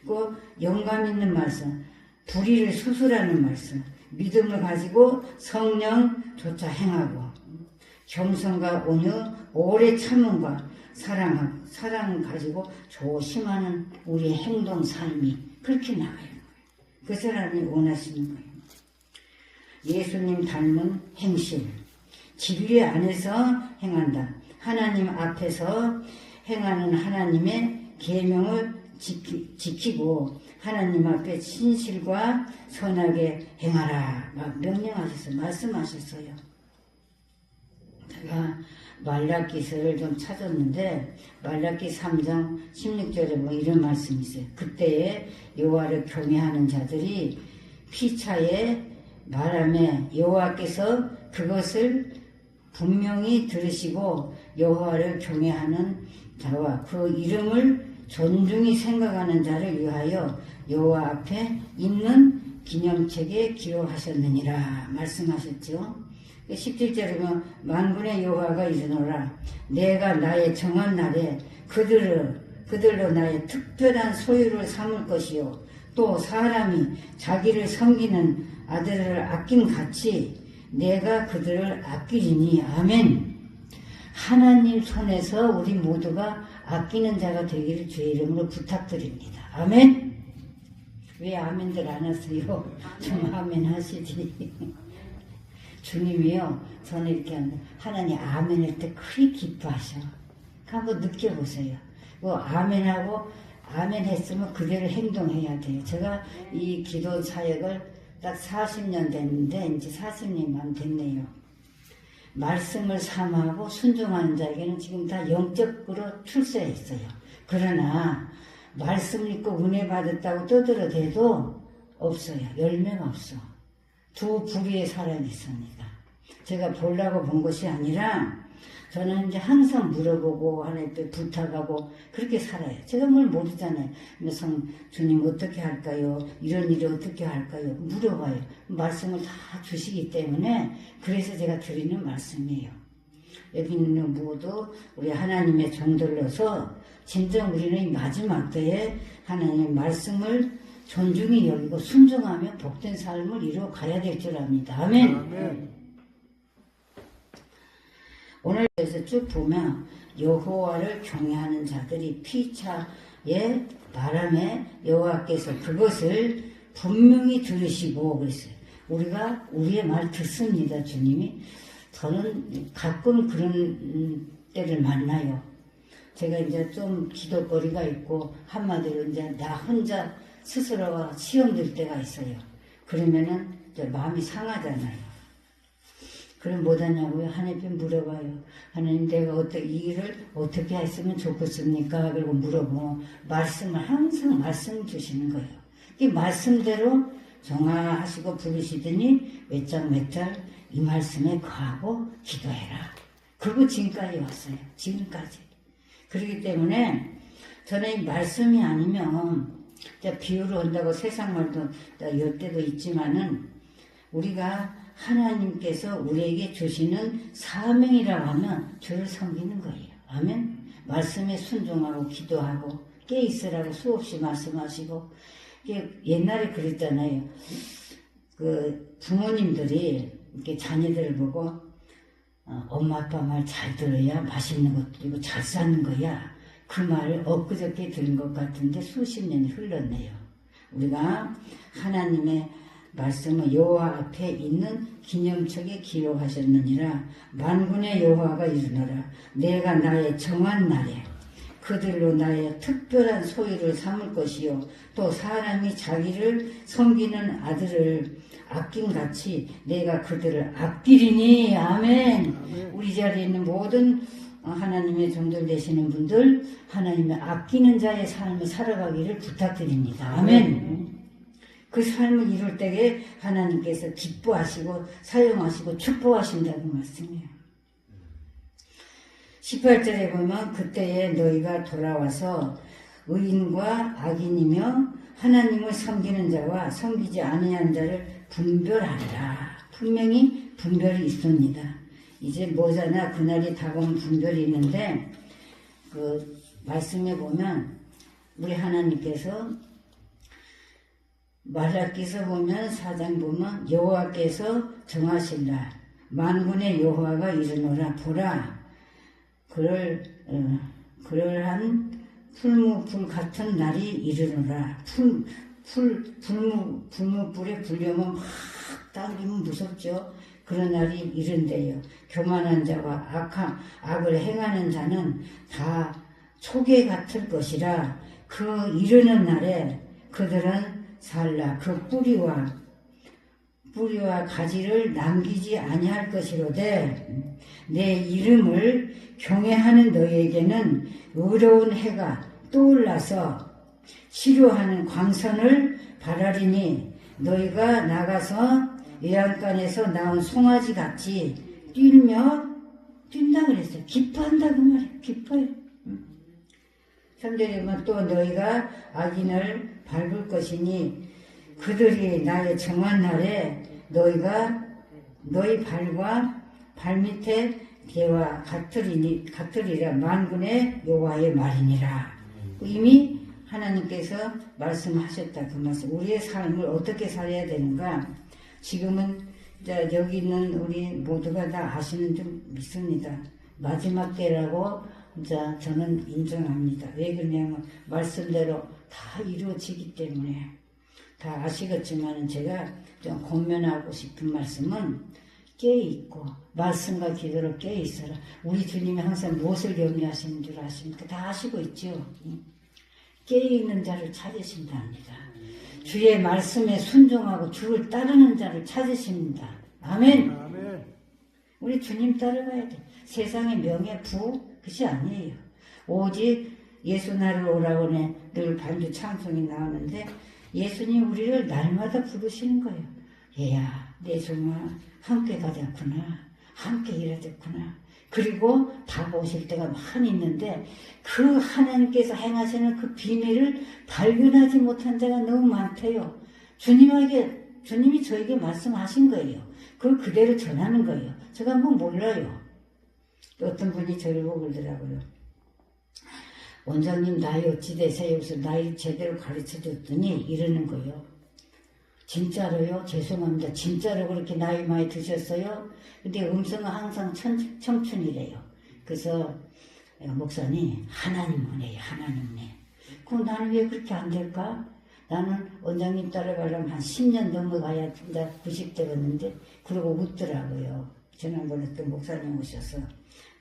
Speaker 2: 그 영감 있는 말씀, 불의를 수술하는 말씀, 믿음을 가지고 성령조차 행하고 겸손과 온유, 오래 참음과 사랑을 가지고 조심하는 우리의 행동 삶이 그렇게 나와요. 그 사람이 원하시는 거예요. 예수님 닮은 행실, 진리 안에서 행한다. 하나님 앞에서 행하는 하나님의 계명을 지키고 하나님 앞에 진실과 선하게 행하라. 막 명령하셨어요. 말씀하셨어요. 제가 말라기서를 좀 찾았는데 말라기 3장 16절에 뭐 이런 말씀이 있어요. 그때에 여호와를 경외하는 자들이 피차에 말하며 여호와께서 그것을 분명히 들으시고 여호와를 경외하는 자와 그 이름을 존중히 생각하는 자를 위하여 여호와 앞에 있는 기념책에 기록하셨느니라 말씀하셨죠. 17절에 보면 만군의 여호와가 이르노라. 내가 나의 정한 날에 그들로 나의 특별한 소유를 삼을 것이요. 또 사람이 자기를 섬기는 아들을 아낀 같이 내가 그들을 아끼리니. 아멘. 하나님 손에서 우리 모두가 아끼는 자가 되기를 주의 이름으로 부탁드립니다. 아멘. 왜 아멘들 안 하세요? 좀 아멘 하시지. 주님이요, 저는 이렇게 합니다. 하나님 아멘 할 때 그리 기뻐하셔. 한번 느껴보세요. 뭐 아멘하고 아멘 했으면 그대로 행동해야 돼요. 제가 이 기도 사역을 딱 40년 됐는데 이제 40년만 됐네요. 말씀을 삼하고 순종하는 자에게는 지금 다 영적으로 출세했어요. 그러나 말씀 믿고 은혜 받았다고 떠들어대도 없어요. 열매가 없어. 두 부류의 사람이 있습니다. 제가 보려고 본 것이 아니라 저는 이제 항상 물어보고 하나님께 부탁하고 그렇게 살아요. 제가 뭘 모르잖아요. 그래서 주님 어떻게 할까요? 이런 일을 어떻게 할까요? 물어봐요. 말씀을 다 주시기 때문에 그래서 제가 드리는 말씀이에요. 여기 있는 모두 우리 하나님의 종들로서 진정 우리는 이 마지막 때에 하나님의 말씀을 존중히 여기고 순종하며 복된 삶을 이루어 가야 될 줄 압니다. 아멘.
Speaker 4: 아멘.
Speaker 2: 오늘에서 쭉 보면 여호와를 경외하는 자들이 피차의 바람에 여호와께서 그것을 분명히 들으시고 그랬어요. 우리가 우리의 말 듣습니다. 주님이. 저는 가끔 그런 때를 만나요. 제가 이제 좀 기도거리가 있고 한마디로 이제 나 혼자 스스로가 시험 들 때가 있어요. 그러면은 이제 마음이 상하잖아요. 그럼 못하냐고요? 하나님 물어봐요. 하나님 내가 이 일을 어떻게 했으면 좋겠습니까? 그리고 물어보고 말씀을 항상 말씀 주시는 거예요. 이 말씀대로 정화하시고 부르시더니 몇장 이 말씀에 거하고 기도해라. 그리고 지금까지 왔어요. 지금까지. 그렇기 때문에 저는 이 말씀이 아니면 비유를 한다고 세상 말도 이때도 있지만은 우리가 하나님께서 우리에게 주시는 사명이라고 하면 주를 섬기는 거예요. 아멘. 말씀에 순종하고 기도하고 깨있으라고 수없이 말씀하시고 옛날에 그랬잖아요. 그 부모님들이 이렇게 자녀들을 보고 엄마 아빠 말 잘 들어야 맛있는 것도 있고 잘 사는 거야. 그 말을 엊그저께 들은 것 같은데 수십 년이 흘렀네요. 우리가 하나님의 말씀을 여호와 앞에 있는 기념책에 기록하셨느니라. 만군의 여호와가 이르노라. 내가 나의 정한 날에 그들로 나의 특별한 소유를 삼을 것이요 또 사람이 자기를 섬기는 아들을 아낌같이 내가 그들을 아끼리니. 아멘. 우리 자리에 있는 모든 하나님의 종들 되시는 분들 하나님의 아끼는 자의 삶을 살아가기를 부탁드립니다. 아멘. 그 삶을 이룰 때에 하나님께서 기뻐하시고 사용하시고 축복하신다는 말씀이에요. 18절에 보면 그때에 너희가 돌아와서 의인과 악인이며 하나님을 섬기는 자와 섬기지 아니한 자를 분별하리라. 분명히 분별이 있습니다. 이제 뭐잖아. 그날이 다가온 분별이 있는데 그 말씀에 보면 우리 하나님께서 말라기서 보면 4장 보면 여호와께서 정하신 날 만군의 여호와가 이르노라. 보라 그러한 풀무불 같은 날이 이르노라. 불무불에 불려면 막 당기면 무섭죠. 그런 날이 이른대요. 교만한 자와 악을 행하는 자는 다 초계 같을 것이라. 그 이르는 날에 그들은 살라. 그 뿌리와 가지를 남기지 아니할 것이로되 내 이름을 경외하는 너희에게는 의로운 해가 떠올라서 치료하는 광선을 발하리니 너희가 나가서 외양간에서 나온 송아지 같이 뛴다 그랬어요. 기뻐한다 그 말이에요. 기뻐요. 3절에 보면 또 너희가 악인을 밟을 것이니 그들이 나의 정한 날에 너희 발과 발밑에 개와 같으리라. 만군의 여호와의 말이니라. 이미 하나님께서 말씀하셨다 그 말씀. 우리의 삶을 어떻게 살아야 되는가? 지금은 여기 있는 우리 모두가 다 아시는 줄 믿습니다. 마지막 때라고 저는 인정합니다. 왜 그러냐면 말씀대로 다 이루어지기 때문에 다 아시겠지만 제가 좀 권면하고 싶은 말씀은 깨어있고 말씀과 기도로 깨어있어라. 우리 주님이 항상 무엇을 염려하시는 줄 아십니까? 다 아시고 있죠. 깨어있는 자를 찾으신답니다. 주의 말씀에 순종하고 주를 따르는 자를 찾으십니다. 아멘.
Speaker 4: 아멘.
Speaker 2: 우리 주님 따라가야 돼. 세상의 명예, 부 그것이 아니에요. 오직 예수 나를 오라고 늘 반주 찬송이 나오는데 예수님 우리를 날마다 부르시는 거예요. 얘야 내 정말 함께 가자꾸나. 함께 일하자꾸나. 그리고 다가오실 때가 많이 있는데 그 하나님께서 행하시는 그 비밀을 발견하지 못한 자가 너무 많대요. 주님이 저에게 말씀하신 거예요. 그걸 그대로 전하는 거예요. 제가 뭐 몰라요. 어떤 분이 저를 보고 그러더라고요. 원장님 나이 어찌 되세요? 그래서 나이 제대로 가르쳐줬더니 이러는 거예요. 진짜로요? 죄송합니다. 진짜로 그렇게 나이 많이 드셨어요? 근데 음성은 항상 청춘이래요. 그래서 목사님, 하나님 은혜예요, 하나님 은혜. 그럼 나는 왜 그렇게 안 될까? 나는 원장님 따라가려면 한 10년 넘어가야 된다, 90대였는데, 그러고 웃더라고요. 지난번에 또 목사님 오셔서.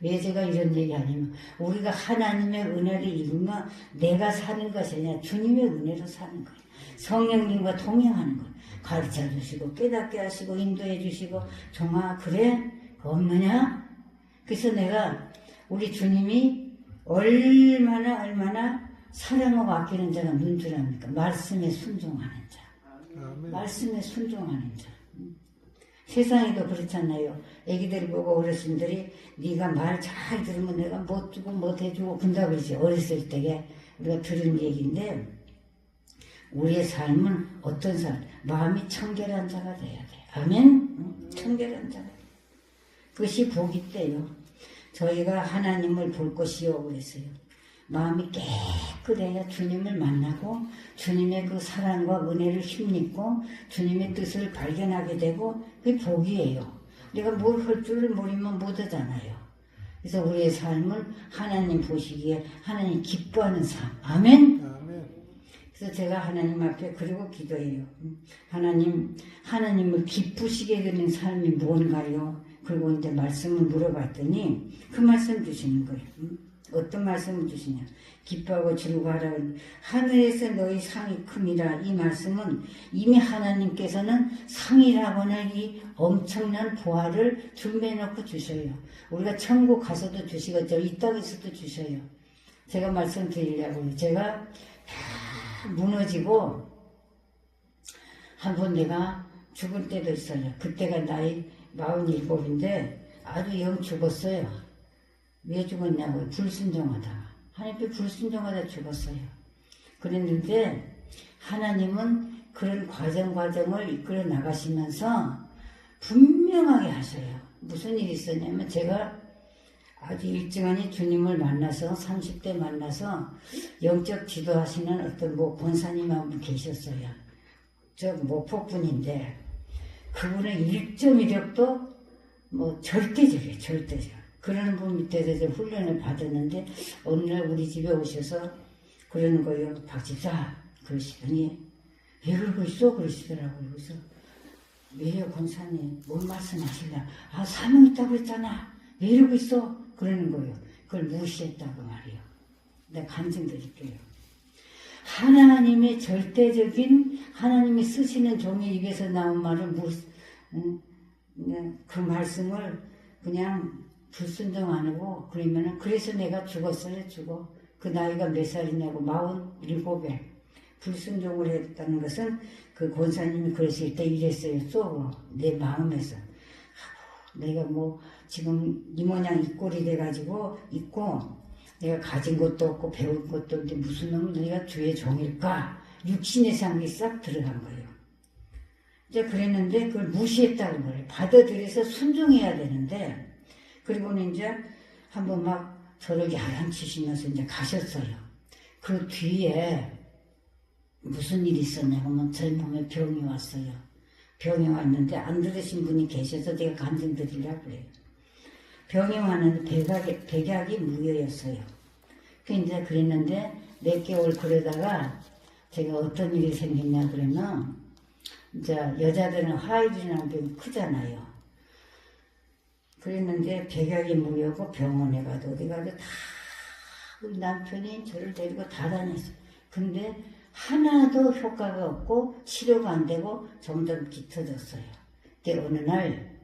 Speaker 2: 왜 제가 이런 얘기 하냐면, 우리가 하나님의 은혜를 입으면 내가 사는 것이 아니라 주님의 은혜로 사는 거예요. 성령님과 동행하는 거예요. 가르쳐 주시고, 깨닫게 하시고, 인도해 주시고, 종아, 그래? 없느냐? 그래서 내가 우리 주님이 얼마나 사랑하고 아끼는 자가 눈줄합니까? 말씀에 순종하는 자.
Speaker 4: 아멘.
Speaker 2: 말씀에 순종하는 자. 세상에도 그렇잖아요. 애기들 보고 어르신들이 네가 말 잘 들으면 내가 못 주고 못 해주고 근다 그러지. 어렸을 때에 우리가 들은 얘기인데 우리의 삶은 어떤 삶? 마음이 청결한 자가 돼야 돼. 아멘? 청결한 자가. 그것이 복이 때요. 저희가 하나님을 볼 것이요 그랬어요. 마음이 깨끗해야 주님을 만나고 주님의 그 사랑과 은혜를 힘입고 주님의 뜻을 발견하게 되고 그게 복이에요. 내가 뭘 할 줄을 모르면 못하잖아요. 그래서 우리의 삶을 하나님 보시기에 하나님 기뻐하는 삶. 아멘?
Speaker 4: 아멘.
Speaker 2: 그래서 제가 하나님 앞에 그리고 기도해요. 하나님을 기쁘시게 되는 삶이 뭔가요? 그리고 이제 말씀을 물어봤더니 그 말씀 주시는 거예요. 어떤 말씀을 주시냐. 기뻐하고 즐거워하라. 하늘에서 너희 상이 큼이라. 이 말씀은 이미 하나님께서는 상이라고 하는 이 엄청난 보화를 준비해놓고 주셔요. 우리가 천국 가서도 주시겠죠. 이 땅에서도 주셔요. 제가 말씀드리려고요. 제가 다 무너지고 한번 내가 죽을 때도 있어요. 그때가 나이 47인데 아주 영 죽었어요. 왜 죽었냐고요? 불순종하다가. 하나님께 불순종하다 죽었어요. 그랬는데 하나님은 그런 과정을 이끌어 나가시면서 분명하게 하셔요. 무슨 일이 있었냐면 제가 아주 일찍하니 주님을 만나서 30대 만나서 영적 지도하시는 어떤 권사님 한 분 계셨어요. 저 목포분인데 그분의 일점 이력도 절대적이에요. 절대적. 그러는 분 밑에서 좀 훈련을 받았는데 어느 날 우리 집에 오셔서 그러는 거예요. 박 집사 그러시더니 왜 그러고 있어? 그러시더라고요. 그래서 왜요 권사님? 뭔 말씀하실라? 사명 있다고 했잖아. 왜 이러고 있어? 그러는 거예요. 그걸 무시했다고 말이에요. 내가 간증드릴게요. 하나님의 절대적인 하나님이 쓰시는 종의 입에서 나온 말을 그 말씀을 그냥 불순종 안 하고 그러면은 그래서 내가 죽었어요. 죽어. 그 나이가 몇 살이냐고 47에 불순종을 했다는 것은 그 권사님이 그러실 때 이랬어요. 쏘고 내 마음에서 내가 지금 이 모양 이 꼴이 돼가지고 있고 내가 가진 것도 없고 배울 것도 없는데 무슨 놈은 내가 주의 종일까? 육신의 삶이 싹 들어간 거예요. 이제 그랬는데 그걸 무시했다는 거예요. 받아들여서 순종해야 되는데 그리고는 이제 한번 막 저를 야단치시면서 이제 가셨어요. 그 뒤에 무슨 일이 있었냐면 저희 몸에 병이 왔어요. 병이 왔는데 안 들으신 분이 계셔서 제가 간증 드리려고 해요. 병이 왔는데 백약이 무효였어요. 그 이제 그랬는데 몇 개월 그러다가 제가 어떤 일이 생겼냐 그러면 이제 여자들은 화이질이라는 병이 크잖아요. 그랬는데 백약이 무효고 병원에 가도 어디 가도 다 우리 남편이 저를 데리고 다 다녔어요. 근데 하나도 효과가 없고 치료가 안 되고 점점 짙어졌어요. 근데 어느 날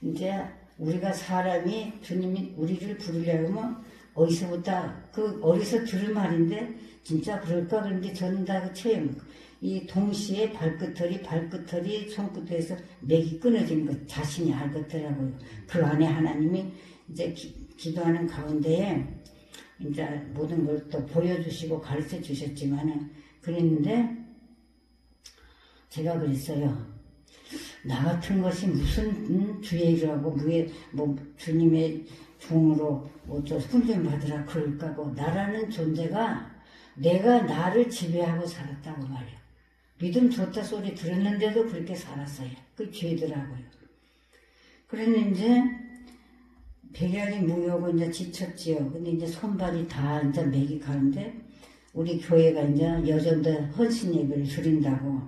Speaker 2: 이제 우리가 사람이 주님이 우리를 부르려면 어디서부터 어디서 들은 말인데 진짜 그럴까 그런데 저는 다 그 체험 이 동시에 발끝털이 손끝에서 맥이 끊어진 것 자신이 알겠더라고요. 그 안에 하나님이 이제 기도하는 가운데에 이제 모든 걸 또 보여주시고 가르쳐 주셨지만은 그랬는데 제가 그랬어요. 나 같은 것이 무슨 주의 일을 하고 주님의 종으로 훈련 받으라 그럴까고 나라는 존재가 내가 나를 지배하고 살았다고 말이야. 믿음 좋다 소리 들었는데도 그렇게 살았어요. 그 죄더라고요. 그랬는데 백약이 무효고 이제 지쳤지요. 근데 이제 손발이 다 이제 맥이 가는데 우리 교회가 이제 여전도 헌신 예배를 드린다고.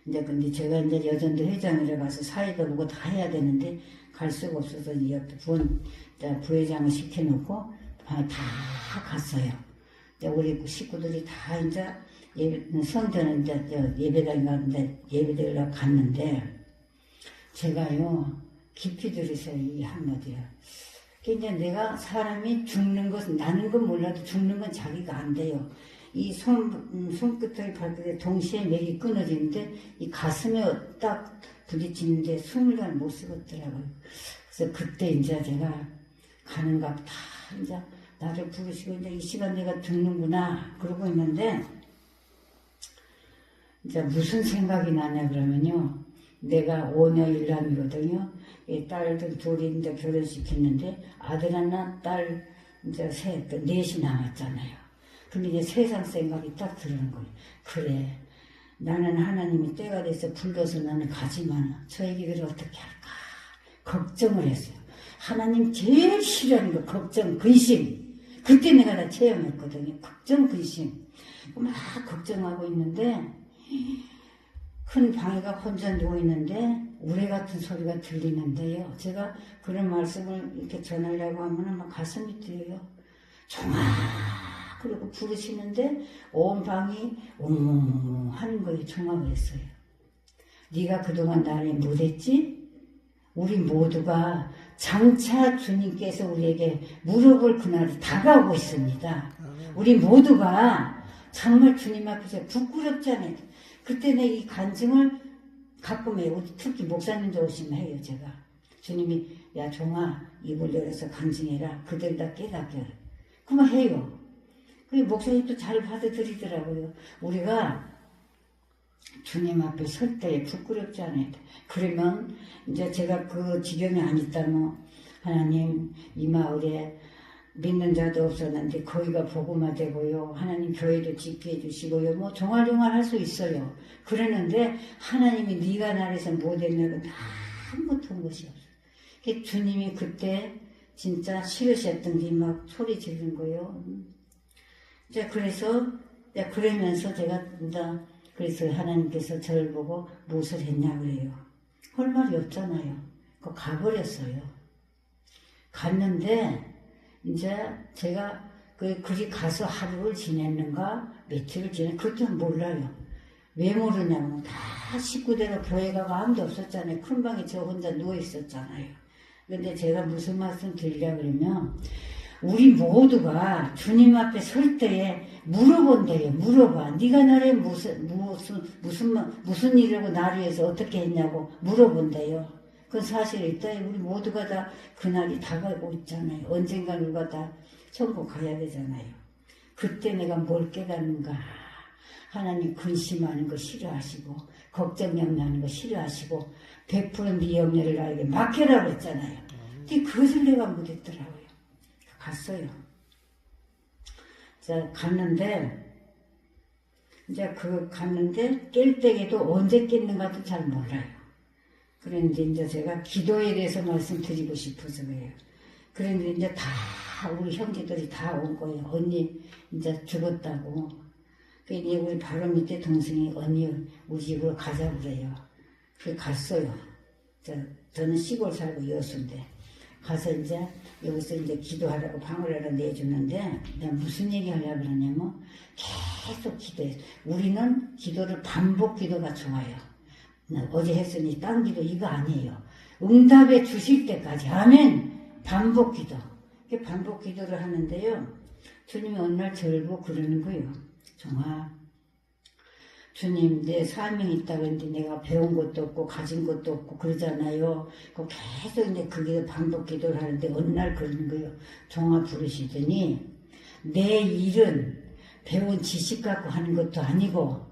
Speaker 2: 이제 근데 제가 이제 여전도 회장이라 가서 사회도 보고 다 해야 되는데 갈 수가 없어서 이제 부회장을 시켜놓고 다 갔어요. 이제 우리 식구들이 다 이제 성전은 이제 예배당에 가는데 예배드리러 갔는데 제가요 깊이 들으세요 이 한마디요. 이제 내가 사람이 죽는 것은 나는 건 몰라도 죽는 건 자기가 안 돼요. 이 손끝을 발끝에 동시에 맥이 끊어지는데 이 가슴에 딱 부딪히는데 숨을 잘 못 쓰겠더라고요. 그래서 그때 이제 제가 가는가 다 이제 나를 부르시고 이제 이 시간 내가 죽는구나 그러고 있는데 이제 무슨 생각이 나냐 그러면요. 내가 5녀 1남이거든요. 딸들 둘이 이제 결혼시켰는데 아들 하나, 딸 이제 넷이 남았잖아요. 근데 이제 세상 생각이 딱 들는 거예요. 그래, 나는 하나님이 때가 돼서 불러서 나는 가지만 저에게 그걸 어떻게 할까? 걱정을 했어요. 하나님 제일 싫어하는 거 걱정, 근심. 그때 내가 다 체험했거든요. 걱정, 근심. 막 걱정하고 있는데 큰 방에가 혼자 누워있는데 우레 같은 소리가 들리는데요. 제가 그런 말씀을 이렇게 전하려고 하면 막 가슴이 뛰어요. 종아! 그리고 부르시는데 온 방이 옹 하는 거예요. 종아 그랬어요. 네가 그동안 나를 못했지? 우리 모두가 장차 주님께서 우리에게 물어볼 그날이 다가오고 있습니다. 우리 모두가 정말 주님 앞에서 부끄럽잖아요. 그때 내 이 간증을 가끔 해요. 특히 목사님도 오시면 해요, 제가. 주님이, 야, 종아, 입을 열어서 간증해라. 그들 다 깨닫게. 그만 해요. 그 목사님도 잘 받아들이더라고요. 우리가 주님 앞에 설 때 부끄럽지 않아요. 그러면 이제 제가 그 지경이 아니다면 하나님, 이 마을에 믿는 자도 없었는데 거기가 복음화 되고요. 하나님 교회도 짓게 해주시고요. 뭐 종알종알 할 수 있어요. 그러는데 하나님이 네가 나를 못했냐고 아무것도 한 것이 없어요. 주님이 그때 진짜 싫으셨던 게 막 소리 지르는 거예요. 이제 그래서 그러면서 제가 이제 그래서 하나님께서 저를 보고 무엇을 했냐 그래요. 할 말이 없잖아요. 그거 가버렸어요. 갔는데 이제 제가 그리 가서 하루를 지냈는가 며칠을 그것도 몰라요. 왜 모르냐면 다 식구대로 교회 가고 아무도 없었잖아요. 큰 방에 저 혼자 누워 있었잖아요. 근데 제가 무슨 말씀 드리려고 그러면 우리 모두가 주님 앞에 설 때에 물어본대요. 물어봐. 네가 나를 무슨 일이라고 나를 위해서 어떻게 했냐고 물어본대요. 그건 사실이다. 우리 모두가 다 그날이 다가오고 있잖아요. 언젠가 누가 다 천국 가야 되잖아요. 그때 내가 뭘 깨닫는가. 하나님 근심하는 거 싫어하시고 걱정 염려하는 거 싫어하시고 100% 네 염려를 나에게 맡겨라고 했잖아요. 근데 그것을 내가 못했더라고요. 갔어요. 자, 갔는데 이제 갔는데 깰 때에도 언제 깼는가도 잘 몰라요. 그런데 이제 제가 기도에 대해서 말씀드리고 싶어서 그래요. 그런데 이제 다 우리 형제들이 다 온 거예요. 언니 이제 죽었다고. 그러니 우리 바로 밑에 동생이 언니 우리 집으로 가자고 그래요. 그래서 갔어요. 저는 시골 살고 여수인데 가서 이제 여기서 이제 기도하라고 방을 하나 내주는데 내가 무슨 얘기 하려고 그러냐면 계속 기도해. 우리는 기도를 반복 기도가 좋아요. 어제 했으니 딴 기도 이거 아니에요. 응답해 주실 때까지 아멘. 반복 기도. 반복 기도를 하는데요. 주님이 어느 날 저를 보고 그러는 거예요. 종아, 주님 내 사명이 있다고 했는데 내가 배운 것도 없고 가진 것도 없고 그러잖아요. 계속 이제 그게 반복 기도를 하는데 어느 날 그러는 거예요. 종아 부르시더니 내 일은 배운 지식 갖고 하는 것도 아니고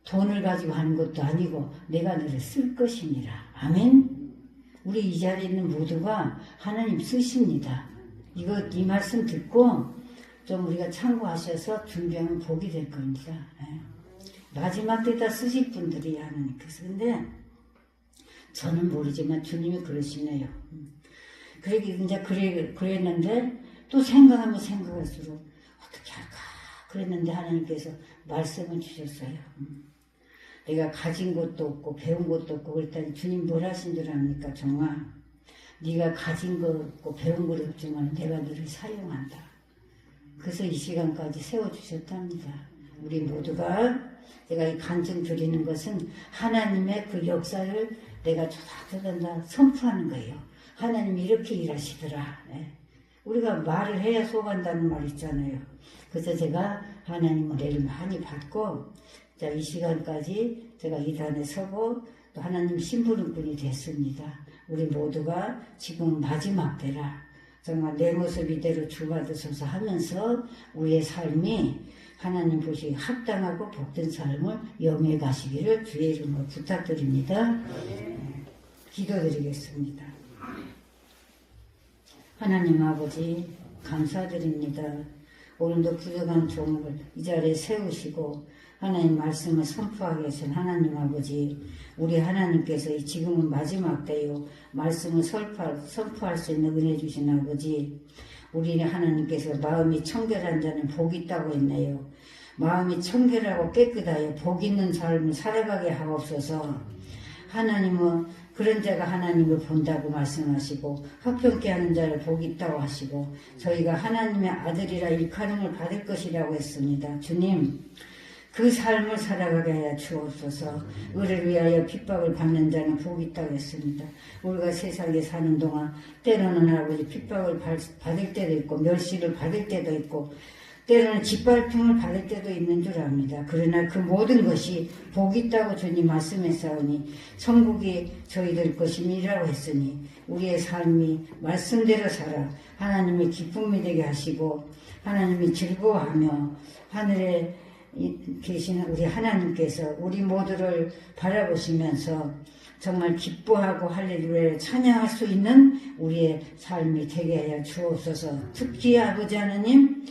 Speaker 2: 돈을 가지고 하는 것도 아니고 내가 너를 쓸 것이니라. 아멘. 우리 이 자리에 있는 모두가 하나님 쓰십니다. 이 말씀 듣고 좀 우리가 참고하셔서 준비하면 복이 될 겁니다. 마지막 때다 쓰실 분들이 하나님께서. 근데 저는 모르지만 주님이 그러시네요. 그랬는데 또 생각하면 생각할수록 어떻게 할까 그랬는데 하나님께서 말씀을 주셨어요. 내가 가진 것도 없고 배운 것도 없고 그랬더니 주님 뭘 하신 줄 압니까? 정말 네가 가진 것 없고 배운 것 없지만 내가 너를 사용한다. 그래서 이 시간까지 세워주셨답니다. 우리 모두가 제가 이 간증 드리는 것은 하나님의 그 역사를 내가 조닥조닥 선포하는 거예요. 하나님이 이렇게 일하시더라. 우리가 말을 해야 속한다는 말 있잖아요. 그래서 제가 하나님 은혜를 많이 받고 자, 이 시간까지 제가 이 단에 서고 또 하나님 심부름꾼이 됐습니다. 우리 모두가 지금 마지막 때라 정말 내 모습 이대로 주받으셔서 하면서 우리의 삶이 하나님 보시기에 합당하고 복된 삶을 영위해 가시기를 주의 이름으로 부탁드립니다. 기도드리겠습니다. 하나님 아버지 감사드립니다. 오늘도 부족한 종을 이 자리에 세우시고 하나님 말씀을 선포하게 하신 하나님 아버지, 우리 하나님께서 지금은 마지막 때요 말씀을 선포할 수 있는 은혜 주신 아버지, 우리 하나님께서 마음이 청결한 자는 복이 있다고 했네요. 마음이 청결하고 깨끗하여 복 있는 삶을 살아가게 하옵소서. 하나님은 그런 자가 하나님을 본다고 말씀하시고 화평케 하는 자를 복이 있다고 하시고 저희가 하나님의 아들이라 일컬음을 받을 것이라고 했습니다. 주님, 그 삶을 살아가게 하여 주옵소서. 의를 위하여 핍박을 받는 자는 복이 있다고 했습니다. 우리가 세상에 사는 동안 때로는 아버지 핍박을 받을 때도 있고 멸시를 받을 때도 있고 때로는 짓밟힘을 받을 때도 있는 줄 압니다. 그러나 그 모든 것이 복이 있다고 주님 말씀했사오니 천국이 저희들 것임이라고 했으니 우리의 삶이 말씀대로 살아 하나님의 기쁨이 되게 하시고 하나님이 즐거워하며 하늘에 계시는 우리 하나님께서 우리 모두를 바라보시면서 정말 기뻐하고 할렐루야를 찬양할 수 있는 우리의 삶이 되게 하여 주옵소서. 특히 아버지 하나님,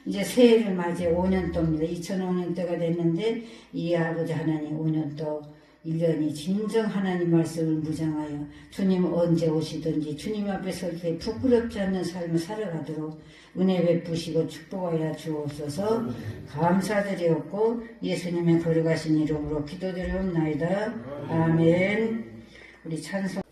Speaker 2: 이제 새해를 맞이해 5년도입니다. 2005년도가 됐는데 이 아버지 하나님 5년도 1년이 진정 하나님 말씀을 무장하여 주님 언제 오시든지 주님 앞에 설 때 부끄럽지 않는 삶을 살아가도록 은혜 베푸시고 축복하여 주옵소서. 감사드리옵고 예수님의 거룩하신 이름으로 기도드리옵나이다. 아멘. 우리 찬송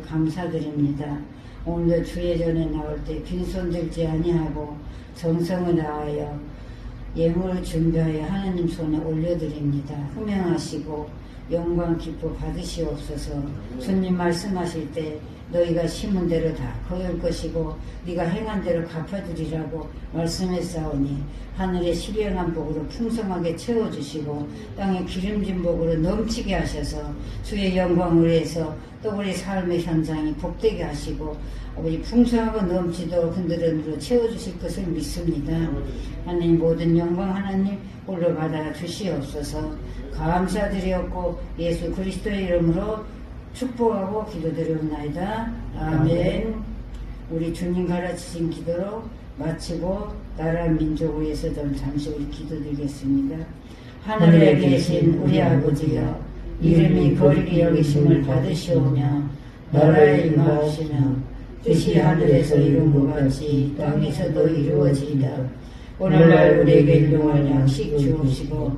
Speaker 2: 감사드립니다. 오늘도 주의 전에 나올 때 빈손 들지 아니하고 정성을 다하여 예물을 준비하여 하나님 손에 올려드립니다. 흠양하시고 영광 기뻐 받으시옵소서. 주님 말씀하실 때 너희가 심은 대로 다 거둘 것이고 네가 행한 대로 갚아주리라고 말씀했사오니 하늘의 실행한 복으로 풍성하게 채워주시고 땅에 기름진 복으로 넘치게 하셔서 주의 영광을 위해서 또 우리 삶의 현장이 복되게 하시고 아버지 풍성하고 넘치도록 흔들흔들어 채워주실 것을 믿습니다. 하나님 모든 영광 하나님 홀로 받아 주시옵소서. 감사드리옵고 예수 그리스도의 이름으로 축복하고 기도드리옵나이다. 아멘. 우리 주님 가르치신 기도로 마치고 나라 민족을 위해서 좀 잠시 우리 기도드리겠습니다. 하늘에 계신 우리 아버지여 이름이 거룩히 여기심을 받으시오며 나라에 임하시며 뜻이 하늘에서 이룬 것 같이 땅에서도 이루어지이다. 오늘날 우리에게 일용할 양식 주옵시고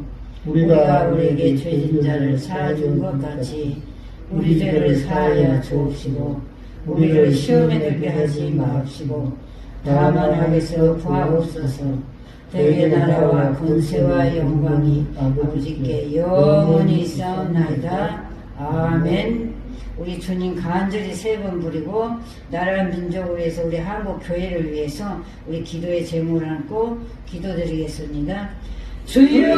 Speaker 2: 우리가 우리에게 죄진 자를 사하준 것 같이 우리 죄를 사하여 주옵시고 우리를 시험에 들게 하지 마옵시고 다만 악에서 구하옵소서. 대개 나라와 권세와 영광이 아버지께 영원히 있사옵나이다. 아멘. 우리 주님 간절히 3번 부리고 나라 민족을 위해서 우리 한국 교회를 위해서 우리 기도의 제목을 안고 기도드리겠습니다. 주여!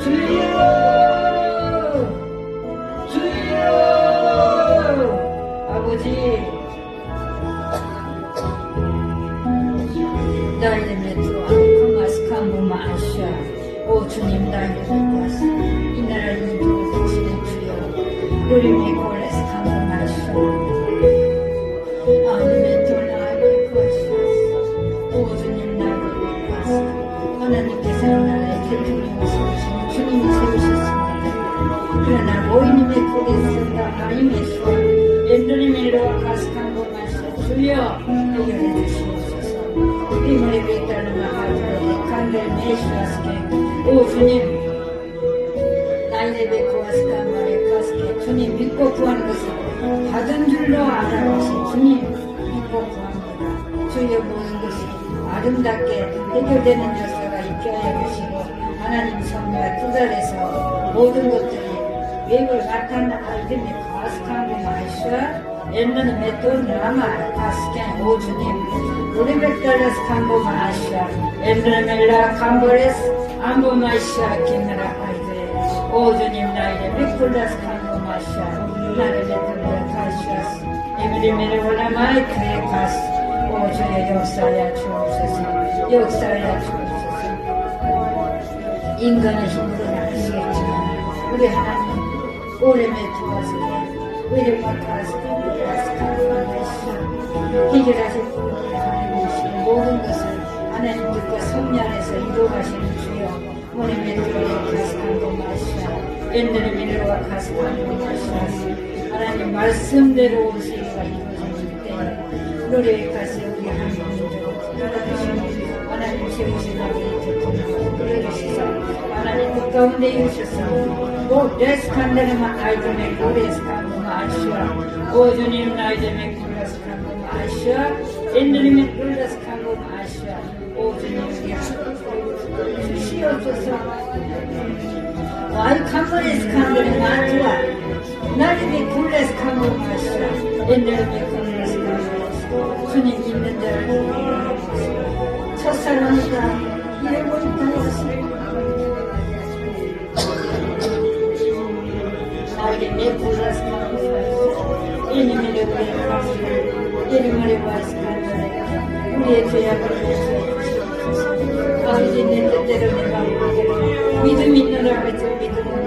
Speaker 2: 주여! 주여! 아버지 나의 메트로 아이콘마스칸 마샤 오 주님 나의 메트로스 이 나라 민족을 구치는 주여 우리 메콜레스 칸마샤 아니 메트로 나의 메콜레스 오 주님 나의 메콜레스 하나님께서 나라의 대통령을 세우시는 주님이 세우셨습니다. 그러나 모이는 메콜레스가 아니메수와 엔드리밀로와 가스칸고 마샤 주여 해결해 주시옵소서. 이물에 뵙다는 마하드로의 간절 메시아스케 오 주님 나이데 베코 아스카 마레 카스케 주님 믿고 구하는 것을 받은 줄로 알아가신 주님 믿고 구합니다. 주여 모든 것이 아름답게 해결되는 역사가 있게 하여 주시고 하나님 성령의 뜻 아래서 모든 것들이 웹을 나타나 알드미 가스칸고 마이샤 엔드는 메톤 라마 가스캔 오 주님 우리백달레스 칸보 마시아 엔드라멜라 칸보레스 안보 마시아 킨나라 아이드레 오 주님 나이레 백불다스 칸보 마시아 나를 베틀레 카시아스 에브리메레 올라마이 크레 카스 오 주의 역사야 주옵소서 역사야 주옵소서. 인간의 힘으로는 아시겠지만 우리 하나님 오래메 두가스케 우리 마카스케 해결하실 분이 하나님이시고 모든 것을 하나님 뜻과 섭리 안에서 이루어가시는 주여 우리 메트로의 가스칸도 마시아 엔드는 미르와 가스칸도 마시아 하나님 말씀대로 온 세계가 이루어지는 때에 노래의 가스 우리 하나님 민족을 붙들어주시고 하나님 세우신 아버지 대통령을 끌어주시사 하나님 뜻 가운데 이루셨사 오 레스칸데르마 아이드메 고레스칸도 마시아 오 주님 나이드메 고레스칸도 마시아 엔드리메 고레스칸도 마시아 오 주님 우리 주시옵소서. 와이 칸고레스칸도레 마주아 나리메 고레스칸도 마시아 엔드리메 고레스칸도 마시아 주님 있는 자를 첫사랑이다 이래보니까 했습니다. 나에게 불러스카고 이름을 부여하시고 이름을 부여하시고 우리의 죄악을 위해서 아버지 내 뜻대로 내가 하기를 믿음 있는 아버지 믿음으로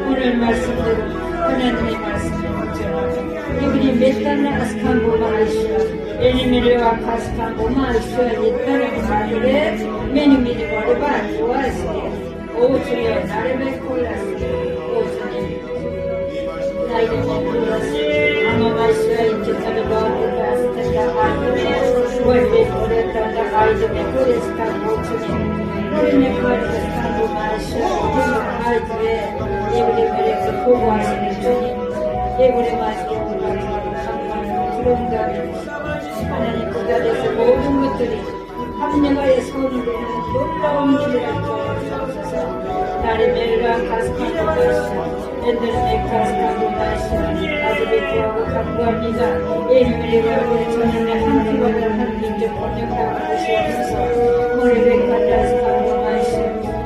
Speaker 2: 오늘 말씀대로 하나님의 말씀을 묵혀하고 이분이 몇 달러 아스칸고 마이시아 엘리미르와 가스칸고 마이시아 옛날에 가을에 메뉴미리 버려봐 좋아하시게 오 주여 나를 메콜라스 오 주님 나이를 메콜라스 아마마시아 인체자를 바르가스테가 아이드메 월베 오레타가 아이드 메콜레스카 오 주님 너를 메콜레스카 마시아 아이드메 예브리메레스 보고하시는 주님 예불의 맛있게 부름가는 하나님 그 자리에서 모든 것들이 합력하여 손을 내는 놀라운 일을 주옵소서. 나를 멜과 가스카고 마시오 엔드르메 가스카고 마시오 아버지 구하고 간구합니다. 예수님의 이름으로 저녁에 한 피바다 한 민족 번역하고 주시옵소서. 모래배 가스카고 마시오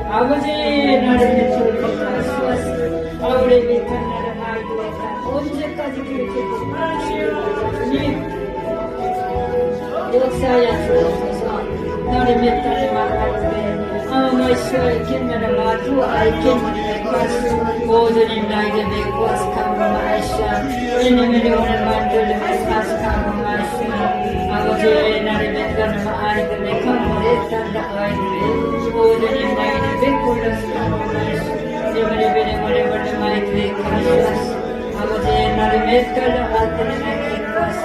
Speaker 2: 아버지 나를 맺도록 가수하시오 아우레 미탄 나를 아이들에게 언제까지 그렇게 복하시오 주님 역사하여 주옵소서. 나를 몇 달을 말할 때 아마시와의 캔나를 마투 아이캔 가수 모두님 나에게 맺고 아스카고 마시아 이놈의 오늘 만들면 아스카고 마시아 아버지 나를 맺다는 아이들의 강물에 딴다 아이들의 모두님 나에게 맺고 아스카고 마시아 이번에 베네모레 마이들의 가수하시 아버지 나를 맺달라 아들의 맺고 아스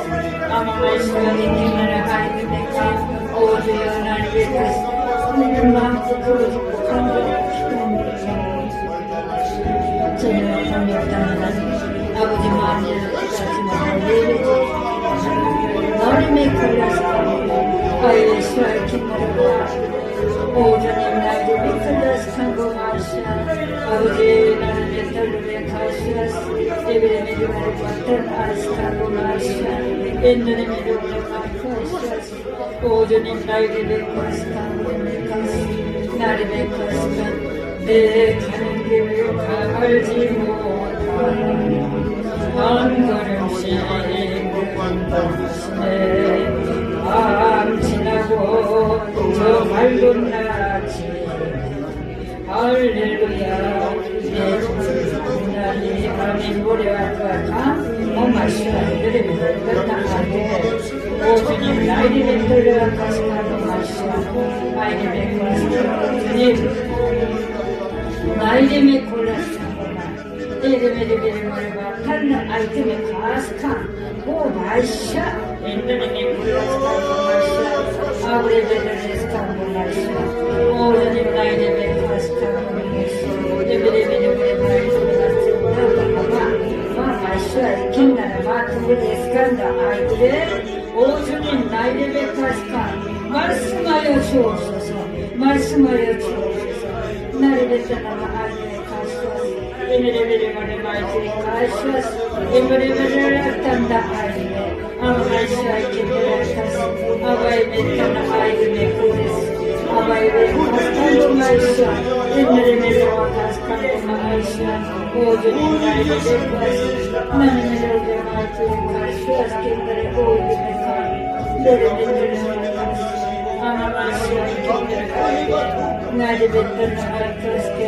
Speaker 2: 아마시와의 캔나를 아이들의 오주여 나를 맺고 오늘 마음껏 들어주고 감동을 저녁 감격당하는 아버지 마음을 따지만 예배지 너림에 걸려서 아이의 시와의 김마르가 오주님 나를 미끌려서 강공하시아 아버지 나를 멘탈로에 가시아스 예배의 메주마를 받던 아스카고 마시아 옛날의 메주마를 마크하시아스 오주님 나에게 맺고스카고 맺고스 나를 맺고스카 내 가는 길을 알지 못하는 한 걸음씩 밤 지나고 저 맑은 낮이 할렐루야 내 주나니 아멘 보려할까 마시아 그들의 그렇다한테 오주님 나이를 들려 가시나도 마시아 아이를 맺고스카 주님 나이름의 골라스카고나 이름의 말과 다른 아이템의 가스카 오 마시아 엔드님의 골라스카고 마시아 아브레베르 스카고 마시아 오주님 나이름의 가스카고 마시아 예배레베르 마시아 킹나라 마트브레 스칸다 아이들의 오주님 나이름의 가스카 말씀하여 주옵소서 말씀하여 주옵소서 나를 뱉어나가 아이들의 가시오스 에메레베레 말에 마이들의 가시오스 에메레베레를 딴다 아이들의 아마시아의 캔들의 가시 아바이 뱉어나 아이들의 고데스 아바이 뱉어나도 마이시아 에메레베레와 가스칸도 마이시아 오주님 나이를 뱉어나시 나는 메레베레 마이들의 가시오스 캔들의 오이들의 가 너를 뱉어나가 가시 아마시아의 캔들의 가시 나를 뱉던 마이크스케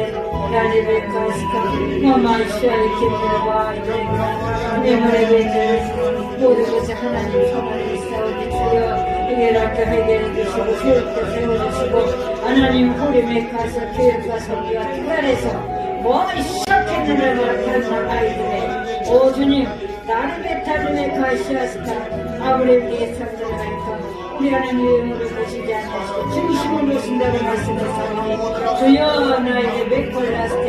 Speaker 2: 나를 뱉고스카 마마시아의 캔들과 내 말에 뱉는 모든 것을 하나님 손안에 싸우게 주여 해결할까 해결해 주시고 세울 때 세워주시고 하나님 후림에 가서 교육과 설교와 특활에서 뭐이 시작했느냐고 하는 아이들의 오 주님 나를 뱉다름에 가시아스카 아브레비에 상전하니까 우리 하나님의 의무를 보시지 않으시고 중심을 보신다고 말씀하셨으니 주여 나에게 맺골라스테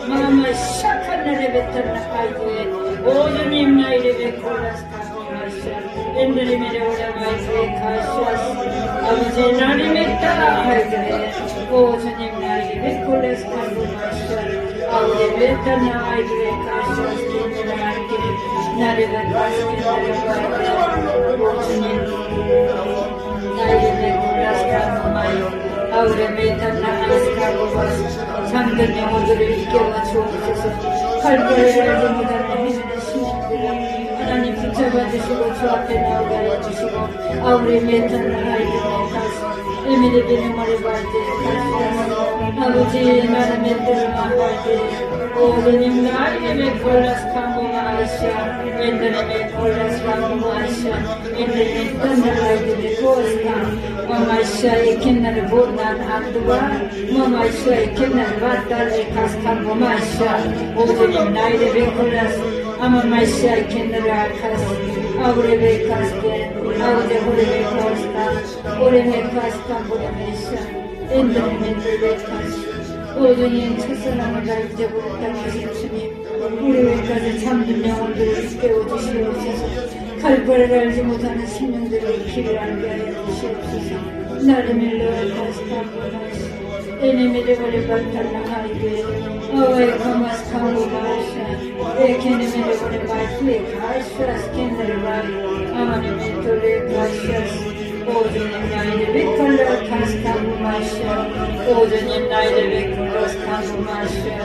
Speaker 2: 마마 시작한 날에 뱉던 아이고에 오주님 나에게 맺골라스타고 마시아 엔드림의 오라마이고에 가시아스 아버지 나를 맺다 아이들의 오주님 나에게 맺골라스타고 마시아 아버지 맺던 아이들의 가시아스 겐지나 아이들의 나를 맺골라스테 나를 오주님 나에게 맺골라스타고 마시아 아우레 메탄나 아스카고 잠든 영혼들을 일깨워 주옵소서 칼보리를 알지 못하는 해주는 신앙들을 하나님 붙잡아 주시고 주 앞에 나오게 하여 주시고 아우레 메탄나 아이들의 가수 에미리비는 머리 발대 가수 아버지 나를 맺들을 말할때 오주님 나에게 맺골라스카고 아시아 엔드레메 콜라스카고 아시아 엔드레메 딴다 아이들의 고스카 마마시아의 캔나를 본난 안두가 마마시아의 캔나를 봤다를 가스칸 마마시아 오주님 나이를 베콜라스 아마마시아의 캔나를 알카스 아브레베 카스케 아우제 호레베 카스카 오레메 카스카 보레메시아 엔드레메 베베 카스 오주님 첫사랑을 다 잊어버렸다고 하신 주님 우리 외까지 잠든 영혼들을 깨워주시옵소서. 갈 바를 알지 못하는 생명들을 길을 알게 하여 주시옵소서. 나를 밀러를 가스하고 Enemy bole bartana haide, oe kamas kangu maasha, ekene me bole baitli kaashas kendere bai, amane me tole kaashas, ojene naide vikala kas kangu maasha, ojene naide vikalas kangu maasha,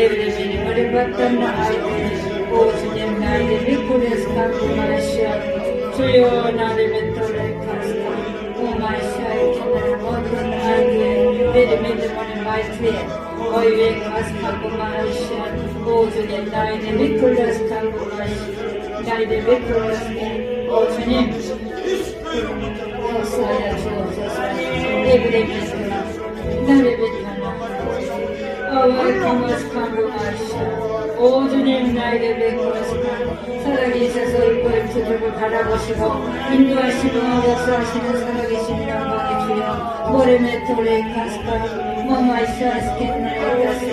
Speaker 2: evle mene bole bartana haide, ojene naide vikulas kangu maasha, suyo nade me tole kas kangu maasha, ekene bartana haide, Benim maitli, oy ve kas kagumaşa, oğuzun naide Mikulas kagumaşa, naide Mikulas oğuzun yoksaya çoğuzasa, evlemizde, narebetana, oy kamas kagumaşa, oğuzun naide Mikulas 살아계셔서 이걸 두들고 바라보시고 인도하시고 역사하시는 살아계신 영광의 주여 모래메 토레 가스가 머마이샤스케나에 가스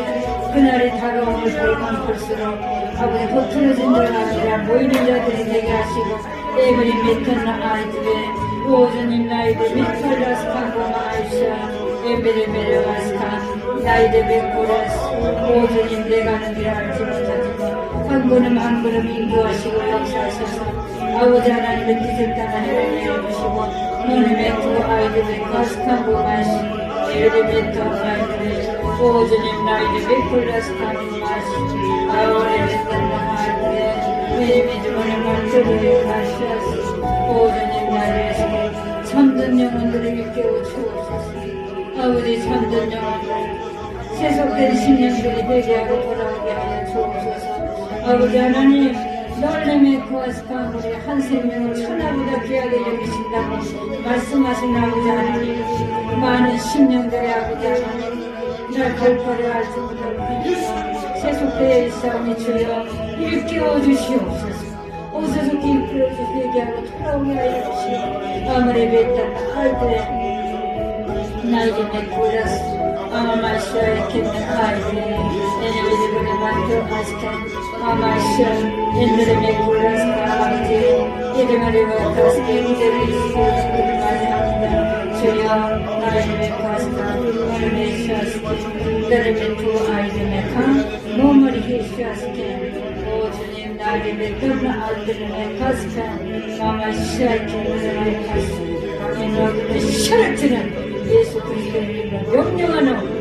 Speaker 2: 그날이 다가오는 볼만 볼수록 아버지 흩어진 자가 아니라 모이는 자들이 되게 하시고 에브리 미터나 아이드베 오즈님 나이드 미터라스카고 마이샤 에베레베레 가스카 나이드 베코라스 오즈님 내가는 길 알지 못하지만 한 걸음 한 걸음 인도하시고 역사하셔서 아버지 하나님의 뜻을 따라 해를 내어주시고 너님의 두 아이들의 가스카고 마시 에르베토 아이들의 오즈님 나이들의 콜라스카고 마시 아오레베토 아이들의 메리미드만의 말들을 가시하시 오즈님 나이들의 참된 영혼들에게 깨워주옵소서 아버지 참된 영혼들 세속된 신령들이 회개하고 돌아오게 하여 주옵소서 아버지 하나님 널렘의 구하스카 우리 한 생명을 천하보다 귀하게 여기신다고 말씀하신 아버지 하나님 많은 심령들의 아버지 하나님 날 결과를 알지 못하고 세속되어 있사오니 주여 일깨워 주시옵소서 오소속히 이끌어주 회개하고 돌아오게 하여 주시옵소서 아무리 뱉다가 알되 나에게 메꾸라스 아마마시아의 캔는 아이들이 에네비드 보내 만들 아스칸 아마시아 엔드레 메꾸라스카 아버지 이름을 가스케 기대를 이스케를 맞이합니다 주여 나에게 메꾸라스카 오늘의 시아스케 나를 메투 아이들 메카 몸을 히시아스케 오 주님 나에게 메꾸라 아이들을 메카스카 아마시아의 캔는 메카스 강인 너희들의 셔츠는 예수 그리스도의 이름으로 명령하는